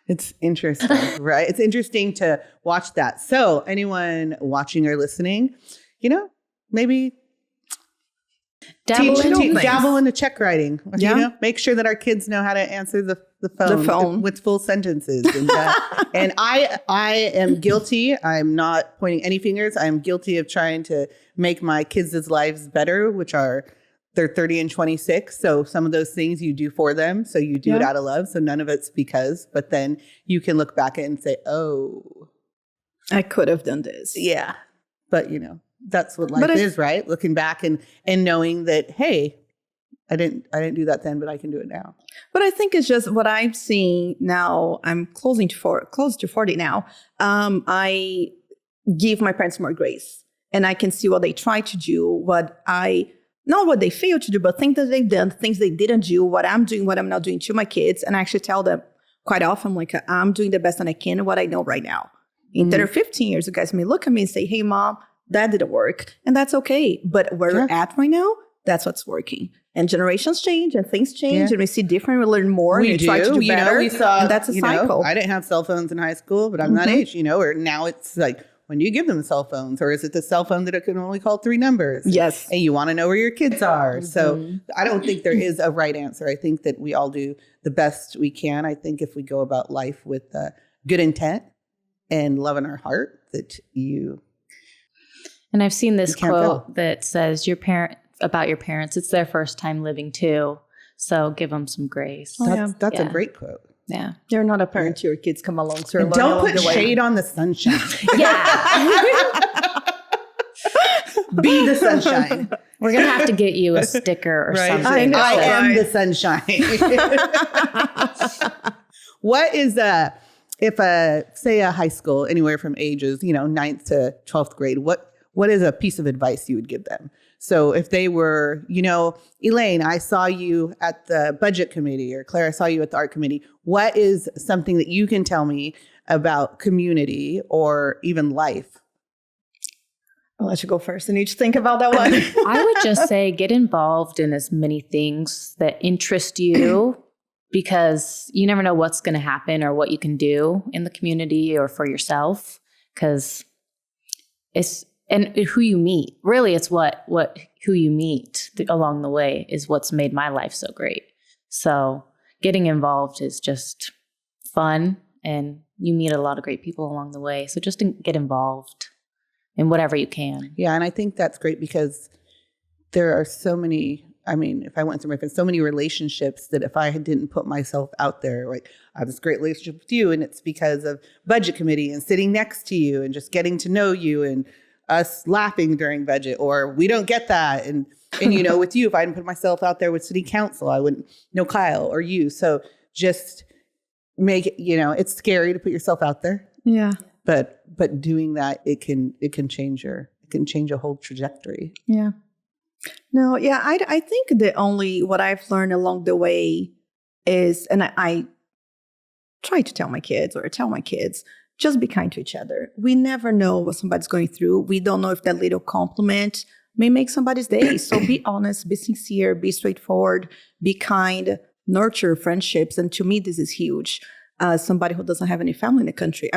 It's interesting, right? It's interesting to watch that. So anyone watching or listening, maybe dabble into check writing. Yeah. Make sure that our kids know how to answer the phone with full sentences. And I am guilty. I'm not pointing any fingers. I'm guilty of trying to make my kids' lives better, which are they're 30 and 26. So some of those things you do for them. So you do it out of love. So none of it's because, but then you can look back at it and say, oh, I could have done this. yeah. But that's what life is, right? Looking back and knowing that, hey, I didn't do that then, but I can do it now. But I think it's just what I'm seeing now. I'm close to 40 now. I give my parents more grace, and I can see what they try to do, not what they failed to do, but things that they've done, things they didn't do, what I'm doing, what I'm not doing to my kids. And I actually tell them quite often, like, I'm doing the best that I can, what I know right now. In 10 or 15 years, you guys may look at me and say, hey, mom, that didn't work. And that's okay. But where we're at right now, that's what's working. And generations change and things change and we see different, we learn more and we try to do better. We saw, and that's a cycle. I didn't have cell phones in high school, but I'm that age, or now it's like, when do you give them cell phones? Or is it the cell phone that it can only call 3 numbers? Yes. And you want to know where your kids are. So I don't think there is a right answer. I think that we all do the best we can. I think if we go about life with good intent and love in our heart, that you... And I've seen this can't quote fail. that says about your parents, it's their first time living too. So give them some grace. That's a Yeah. great quote. Yeah. You're not a parent to your kids come along. So And don't put shade on the sunshine. Yeah. Be the sunshine. We're going to have to get you a sticker or Right? something. I am Right. the sunshine. What is if say a high school, anywhere from ages, 9th to 12th grade, what is a piece of advice you would give them? So if they were, Elaine, I saw you at the budget committee, or Claire, I saw you at the art committee. What is something that you can tell me about community or even life? I'll let you go first. I need to think about that one. I would just say get involved in as many things that interest you, because you never know what's going to happen or what you can do in the community or for yourself, because and who you meet. Really, it's who you meet along the way is what's made my life so great. So getting involved is just fun, and you meet a lot of great people along the way. So just get involved in whatever you can. Yeah, and I think that's great because there are so many, if I went through my friends, so many relationships that if I didn't put myself out there, like I have this great relationship with you, and it's because of budget committee and sitting next to you and just getting to know you and us laughing during budget, or we don't get that. And with you, if I didn't put myself out there with city council, I wouldn't know Kyle or you. So just make it, it's scary to put yourself out there. Yeah. But doing that, it can change a whole trajectory. Yeah. No, yeah, I think what I've learned along the way is, and I try to tell my kids, just be kind to each other. We never know what somebody's going through. We don't know if that little compliment may make somebody's day. So be honest, be sincere, be straightforward, be kind, nurture friendships. And to me, this is huge. Somebody who doesn't have any family in the country.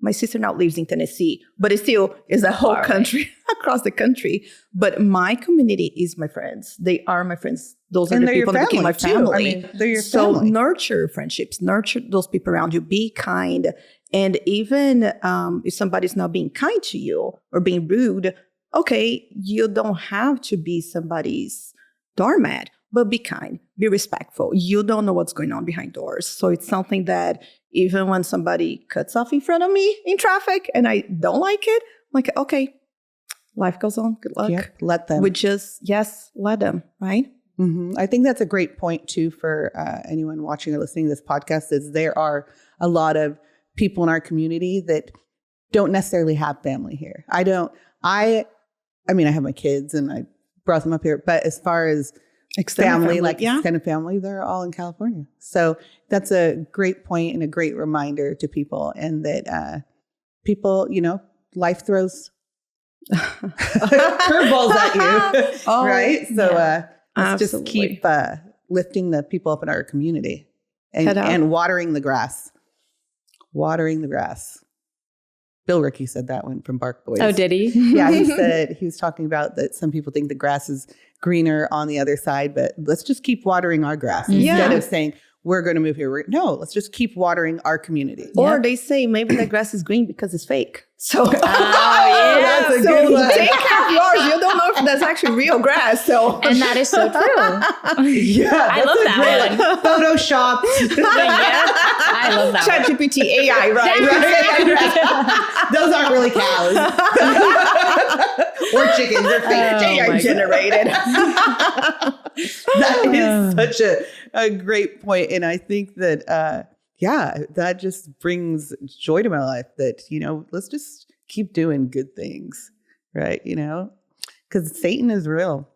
My sister now lives in Tennessee, but it still is a whole country across the country. But my community is my friends. They are my friends. Those are the people that became my family. They're your so family. Nurture friendships, nurture those people around you. Be kind. And even if somebody's not being kind to you or being rude, okay, you don't have to be somebody's doormat, but be kind, be respectful. You don't know what's going on behind doors. So it's something that even when somebody cuts off in front of me in traffic and I don't like it, I'm like, okay, life goes on. Good luck. Yep, let them. Let them, right? Mm-hmm. I think that's a great point too for anyone watching or listening to this podcast, is there are a lot of people in our community that don't necessarily have family here. I have my kids and I brought them up here, but as far as extended family, they're all in California. So that's a great point and a great reminder to people, and that people, life throws curveballs at you, right? So let's just keep lifting the people up in our community and watering the grass. Watering the grass. Bill Rickey said that one from Bark Boys. Oh, did he? Yeah, he said, he was talking about that some people think the grass is greener on the other side, but let's just keep watering our grass instead of saying, we're going to move here. No, let's just keep watering our community. Or they say maybe the grass is green because it's fake. So that's a good one. Take care of yours. You don't know if that's actually real grass. So And that is so true. Yeah, I love that one. Photoshop. I love that one. ChatGPT AI, right? Those aren't really cows. Or chickens. They're fake. AI generated. That is such a great point. And I think that, that just brings joy to my life, that, let's just keep doing good things, right? Because Satan is real.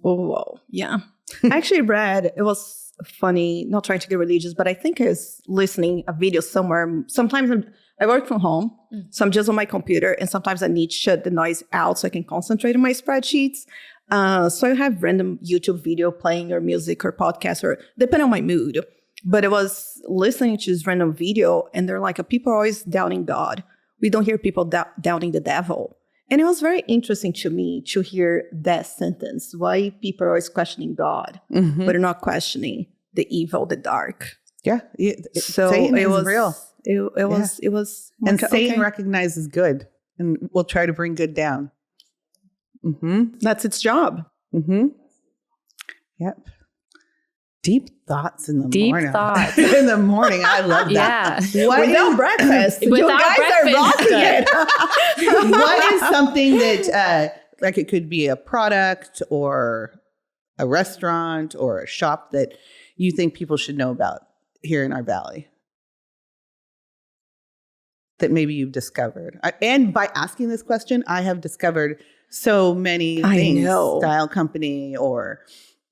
Oh, yeah. I actually read, it was funny, not trying to get religious, but I think I was listening a video somewhere. Sometimes I work from home, so I'm just on my computer, and sometimes I need to shut the noise out so I can concentrate on my spreadsheets. So I have random YouTube video playing, or music or podcast, or depending on my mood. But I was listening to this random video, and they're like, people are always doubting God. We don't hear people doubting the devil. And it was very interesting to me to hear that sentence, why people are always questioning God, but they're not questioning the evil, the dark. Yeah. So Satan it is was real. It was. And like, Satan okay, recognizes good, and will try to bring good down. that's its job. Yep. Deep thoughts in the morning. Deep thoughts. In the morning. I love that. Yeah. Without breakfast. You Without guys breakfast. are rocking it. What is something that, Like it could be a product or a restaurant or a shop that you think people should know about here in our valley that maybe you've discovered. And by asking this question, I have discovered so many things. Style Company or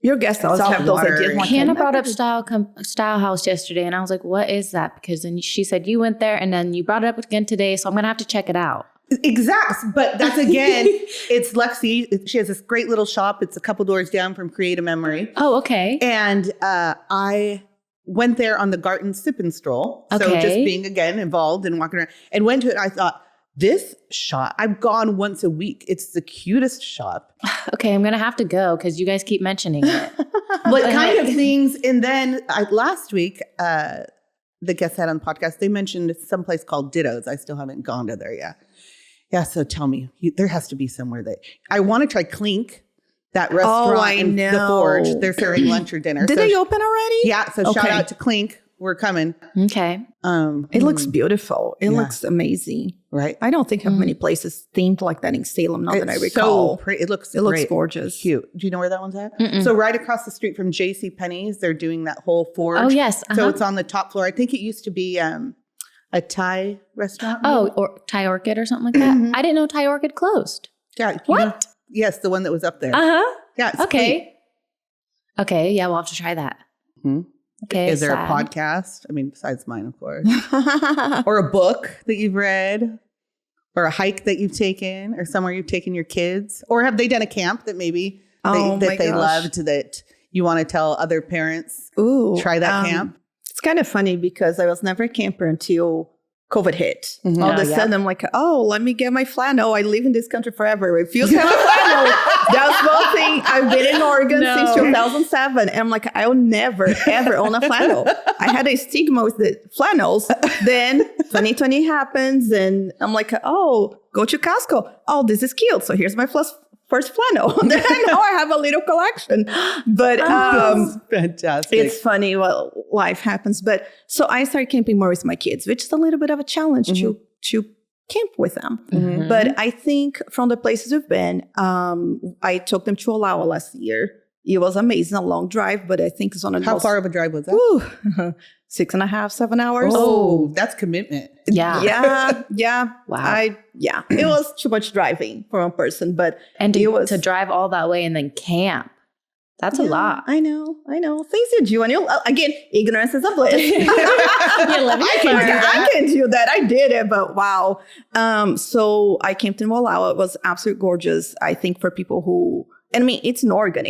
your guests always have those ideas. Hannah brought up Style House yesterday, and I was like, what is that? Because then she said you went there, and then you brought it up again today, so I'm going to have to check it out. Exactly. But that's, again, it's Lexi. She has this great little shop. It's a couple doors down from Create a Memory. Oh, okay. And I went there on the Garden Sip and Stroll. So just being, again, involved and walking around. And went to it, and I thought, this shop, I've gone once a week. It's the cutest shop. Okay, I'm going to have to go because you guys keep mentioning it. But kind of things. And then last week, the guests had on the podcast, they mentioned some place called Ditto's. I still haven't gone to there yet. Yeah, so tell me, there has to be somewhere that I want to try Clink, that restaurant in the Forge. They're serving lunch or dinner. Did they open already? Yeah, so shout out to Clink. We're coming. Okay. It looks beautiful. It looks amazing. Right. I don't think I have many places themed like that in Salem, not that I recall. So pretty. It looks gorgeous. Cute. Do you know where that one's at? So right across the street from JCPenney's, they're doing that whole Forge. Oh, yes. So it's on the top floor. I think it used to be a Thai restaurant. Oh, or Thai Orchid or something like that. I didn't know Thai Orchid closed. Yeah. What? Yes, the one that was up there. Yeah. Okay. Okay. Yeah, we'll have to try that. Okay. Is there a podcast? I mean, besides mine, of course. Or a book that you've read? Or a hike that you've taken? Or somewhere you've taken your kids? Or have they done a camp that maybe they loved that you want to tell other parents? Ooh, try that camp? It's kind of funny because I was never a camper until COVID hit. All of a sudden, I'm like, oh, let me get my flannel. I live in this country forever. If you have a flannel, that's one thing. I've been in Oregon since 2007. And I'm like, I'll never, ever own a flannel. I had a stigma with the flannels. Then 2020 happens and I'm like, oh, go to Costco. Oh, this is cute. So here's my first flannel. Then now I have a little collection. But fantastic. It's funny what life happens. But so I started camping more with my kids, which is a little bit of a challenge to camp with them. But I think from the places we've been, I took them to Olawa last year. It was amazing, a long drive, but I think it's one of the How far of a drive was that? 6.5, 7 hours. Oh, that's commitment. Yeah. Yeah. Wow. It was too much driving for one person, but to drive all that way and then camp. That's a lot. I know. Things you do, and again, ignorance is a bliss. I can do that. I did it, but wow. So I camped in Wallowa. It was absolutely gorgeous. I think for people who, and I mean, it's in Oregon.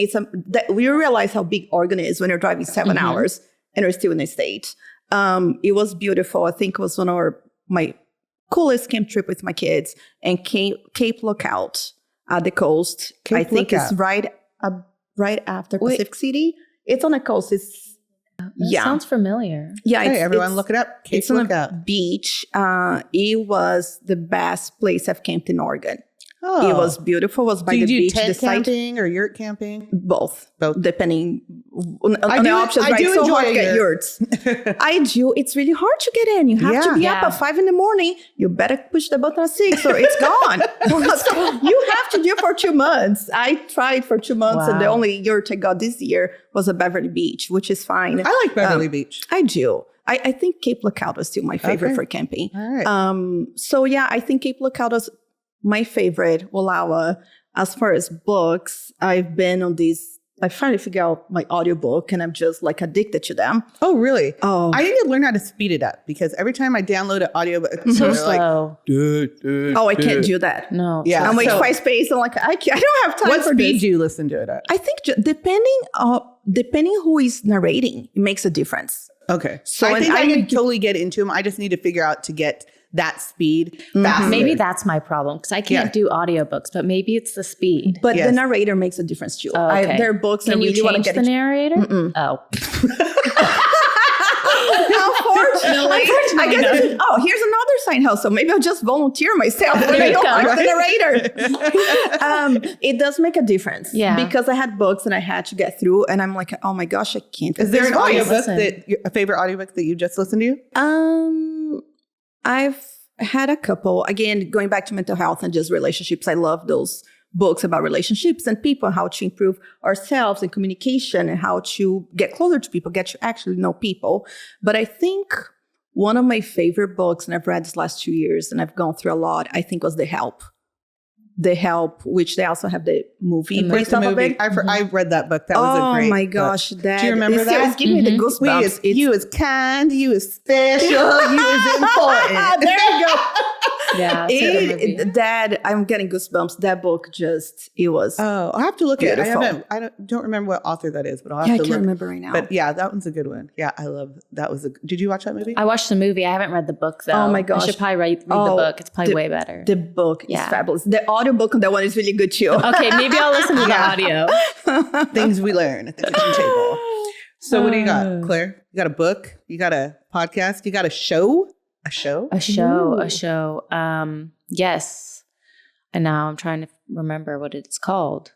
We realize how big Oregon is when you're driving 7 hours and you're still in the state. It was beautiful. I think it was one of my coolest camp trip with my kids. And Cape Lookout at the coast. I think it's right after Pacific City. It's on the coast. Sounds familiar. Yeah, everyone look it up. Cape Lookout. On a beach. It was the best place I've camped in Oregon. Oh. It was beautiful. It was by the beach. Do you tent camping or yurt camping? Both. Depending on the options. I do so enjoy hard to get yurts. I do. It's really hard to get in. You have to be up at 5 a.m. You better push the button at 6 or it's gone. So you have to do it for 2 months. I tried for 2 months and the only yurt I got this year was a Beverly Beach, which is fine. I like Beverly Beach. I do. I think Cape Lookout was still my favorite for camping. All right. So yeah, I think Cape Lookout was my favorite. Wallowa. As far as books, I've been on these. I finally figured out my audiobook and I'm just like addicted to them. Oh, really? Oh, I need to learn how to speed it up because every time I download an audiobook, it's so slow. I can't do that. No. Yeah. I'm like twice spaced. I'm like, I don't have time what for speed this. do you listen to it at? I think depending who is narrating, it makes a difference. Okay. So I think I can totally get into them. I just need to figure out to get that speed faster. Maybe that's my problem because I can't do audiobooks, but maybe it's the speed. But the narrator makes a difference too. Oh, okay. Their books. Can you change the narrator? Oh. Unfortunately, I guess here's another sign house. So maybe I'll just volunteer myself. But I don't like the narrator. It does make a difference. Yeah. Because I had books and I had to get through, and I'm like, oh my gosh, I can't. Is there an audiobook a favorite audiobook that you just listened to? I've had a couple. Again, going back to mental health and just relationships. I love those books about relationships and people, how to improve ourselves and communication and how to get closer to people, get to actually know people. But I think one of my favorite books, and I've read this last 2 years and I've gone through a lot, I think was The Help. The Help, which they also have the movie based off of it. I read that book. That was a great my gosh. book. That, do you remember that? It's giving me the goosebumps. You is kind, you is special, you is important. There you go. Yeah. That I'm getting goosebumps. That book it was. Oh, I'll have to look at it. Beautiful. I don't remember what author that is, but I'll have I to can't look. remember right now. But yeah, that one's a good one. Yeah, I love that. Did you watch that movie? I watched the movie. I haven't read the book though. Oh my gosh. I should probably read the book. It's probably way better. The book is fabulous. The audiobook on that one is really good too. Okay, maybe I'll listen to the audio. Things we learn at the kitchen table. So what do you got, Claire? You got a book? You got a podcast? You got a show? A show? A show. Yes. And now I'm trying to remember what it's called.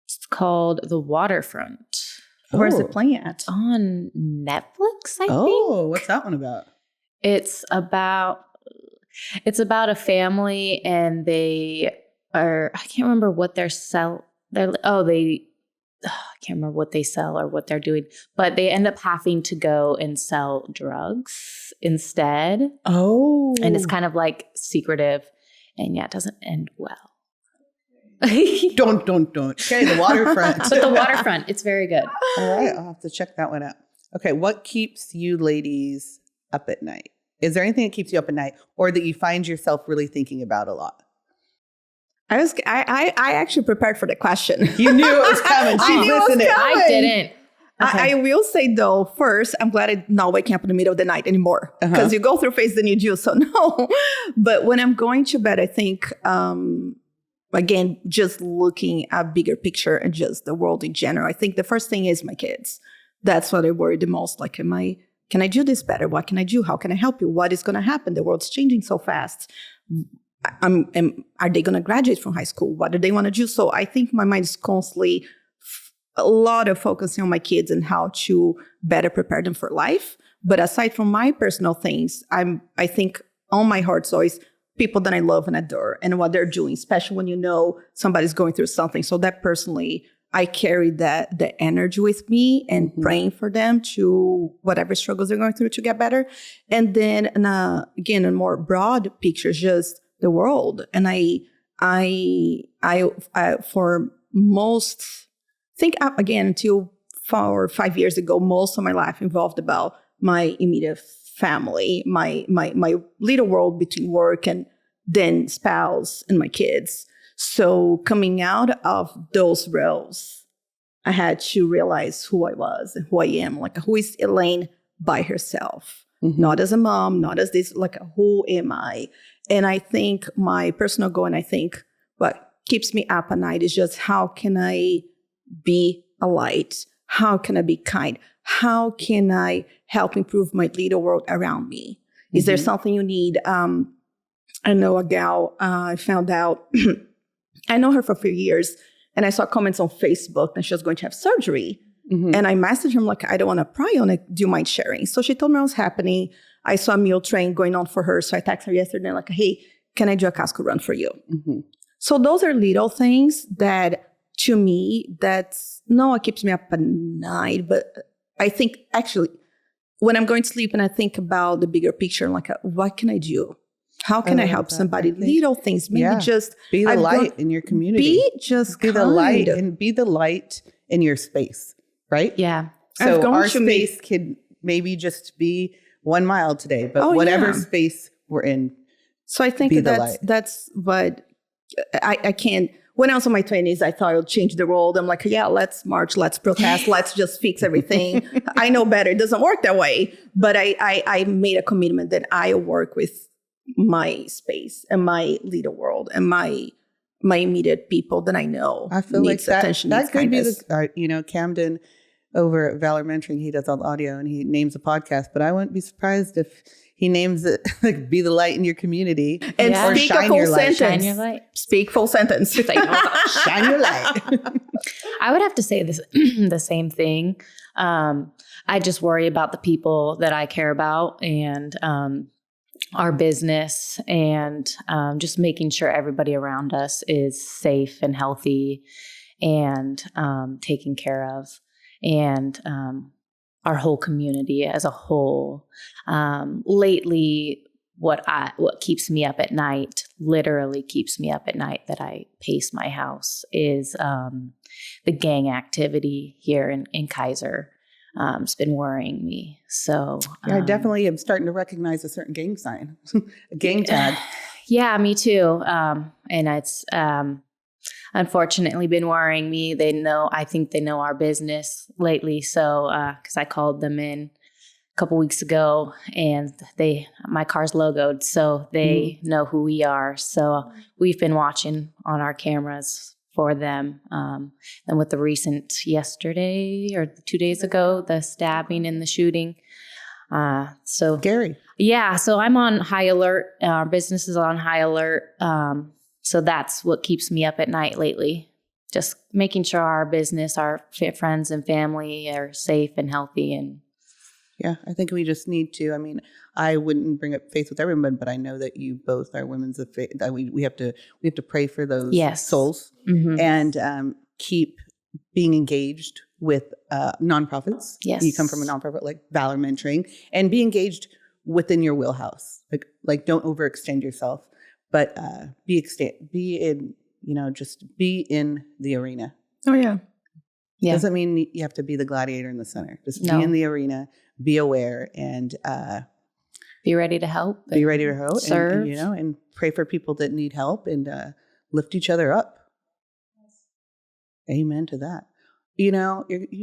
It's called The Waterfront. Where's it playing at? It's on Netflix, I think. Oh, what's that one about? It's about a family and they are, I can't remember what I can't remember what they sell or what they're doing, but they end up having to go and sell drugs instead. Oh. And it's kind of like secretive and it doesn't end well. Don't. Okay, The Waterfront. But The Waterfront, it's very good. All right, I'll have to check that one out. Okay, what keeps you ladies up at night? Is there anything that keeps you up at night or that you find yourself really thinking about a lot? I actually prepared for the question. You knew it was coming. She's listening. I didn't. Okay. I will say though, first, I'm glad I'm not waking up in the middle of the night anymore because you go through phase than you do. So no, but when I'm going to bed, I think, again, just looking at bigger picture and just the world in general, I think the first thing is my kids. That's what I worry the most. Like, can I do this better? What can I do? How can I help you? What is going to happen? The world's changing so fast. Are they going to graduate from high school? What do they want to do? So I think my mind is constantly a lot of focusing on my kids and how to better prepare them for life. But aside from my personal things, I think on my heart's always people that I love and adore and what they're doing, especially when you know somebody's going through something. So that personally, I carry the energy with me and praying for them to whatever struggles they're going through to get better. And then again, a more broad picture, just the world. And I for most, think again, until 4 or 5 years ago, most of my life involved about my immediate family, my little world between work and then spouse and my kids. So coming out of those roles, I had to realize who I was and who I am. Like, who is Elaine by herself? Not as a mom, not as this, like, who am I? And I think my personal goal, and I think what keeps me up at night is just how can I be a light? How can I be kind? How can I help improve my little world around me? Is there something you need? I know a gal, I found out, I know her for a few years, and I saw comments on Facebook that she was going to have surgery. And I messaged her, like, I don't want to pry on it. Do you mind sharing? So she told me what was happening. I saw a meal train going on for her. So I texted her yesterday, like, hey, can I do a Costco run for you? So those are little things that, to me, it keeps me up at night. But I think, actually, when I'm going to sleep and I think about the bigger picture, I'm like, what can I do? How can I help somebody? Little things, maybe just be the light in your community. Be the light and be the light in your space, right? Yeah. So our space could maybe just be 1 mile today, but whatever space we're in. So I think that's what I can't. When I was in my 20s, I thought I would change the world. I'm like, yeah, let's march, let's protest, let's just fix everything. I know better. It doesn't work that way. But I made a commitment that I work with my space and my little world and my immediate people that I know. I feel like attention, that could be Camden over at Valor Mentoring. He does all the audio and he names a podcast, but I wouldn't be surprised if he names it like "Be the Light in Your Community" and speak a full sentence. Shine your light. Speak full sentence. Shine your light. I would have to say the same thing. I just worry about the people that I care about, and our business and just making sure everybody around us is safe and healthy and taken care of, and our whole community as a whole. Lately, what keeps me up at night, literally keeps me up at night, that I pace my house, is the gang activity here in Keizer. It's been worrying me. So I definitely am starting to recognize a certain gang sign, a gang tag. Yeah, me too. And it's unfortunately been worrying me. I think they know our business lately. So, cause I called them in a couple weeks ago and my car's logoed, so they know who we are. So we've been watching on our cameras for them. And with the recent yesterday or 2 days ago, the stabbing and the shooting. So Scary. Yeah. So I'm on high alert. Our business is on high alert. So that's what keeps me up at night lately. Just making sure our business, our friends and family are safe and healthy. And yeah, I think we just need to. I mean, I wouldn't bring up faith with everyone, but I know that you both are women's of faith. That we have to pray for those souls and keep being engaged with nonprofits. Yes, you come from a nonprofit like Valor Mentoring, and be engaged within your wheelhouse. Like don't overextend yourself, but be in the arena. Oh yeah. Yeah. Doesn't mean you have to be the gladiator in the center. Just be in the arena, be aware, and be ready to help. Be ready to help, serve, and pray for people that need help, and lift each other up. Amen to that. You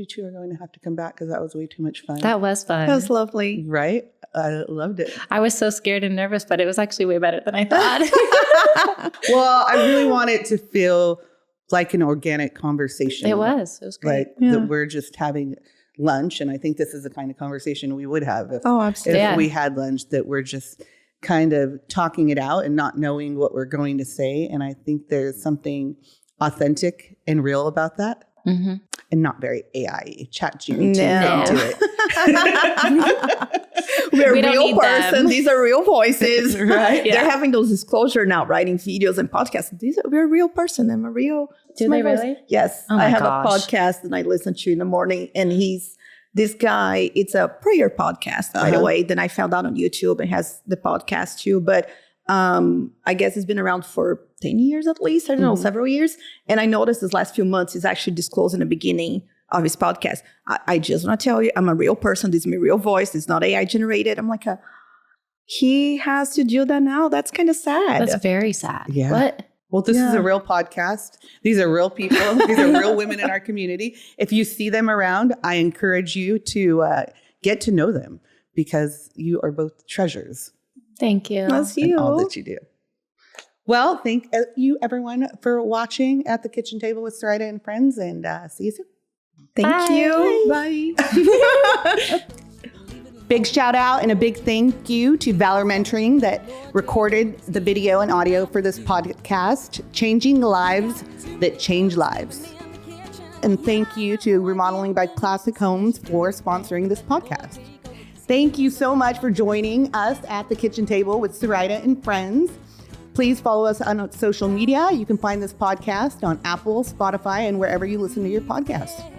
two are going to have to come back because that was way too much fun. That was fun. That was lovely. Right? I loved it. I was so scared and nervous, but it was actually way better than I thought. Well, I really want it to feel like an organic conversation. It was great. That we're just having lunch. And I think this is the kind of conversation we would have if we had lunch, that we're just kind of talking it out and not knowing what we're going to say. And I think there's something authentic and real about that. Mm-hmm. And not very AI, ChatGPT. No. Do it. We're real person. These are real voices. Right? Yeah. They're having those disclosure now, writing videos and podcasts. We're a real person. I'm a real. Do they really? Yes. Oh I have gosh. a podcast that I listen to in the morning, and this guy, it's a prayer podcast, by the way. Then I found out on YouTube and has the podcast too. But I guess it's been around for 10 years at least. I don't know, several years. And I noticed this last few months, he's actually disclosing the beginning of his podcast. I just want to tell you, I'm a real person. This is my real voice. It's not AI generated. I'm like, he has to do that now. That's kind of sad. That's very sad. Yeah. What? Well, this is a real podcast. These are real people. These are real women in our community. If you see them around, I encourage you to get to know them, because you are both treasures. Thank you. That's you. And all that you do. Well, thank you, everyone, for watching at the kitchen table with Soraida and friends, and see you soon. Thank you. Bye. Big shout out and a big thank you to Valor Mentoring that recorded the video and audio for this podcast, Changing Lives That Change Lives. And thank you to Remodeling by Classic Homes for sponsoring this podcast. Thank you so much for joining us at the kitchen table with Soraida and friends. Please follow us on social media. You can find this podcast on Apple, Spotify, and wherever you listen to your podcast.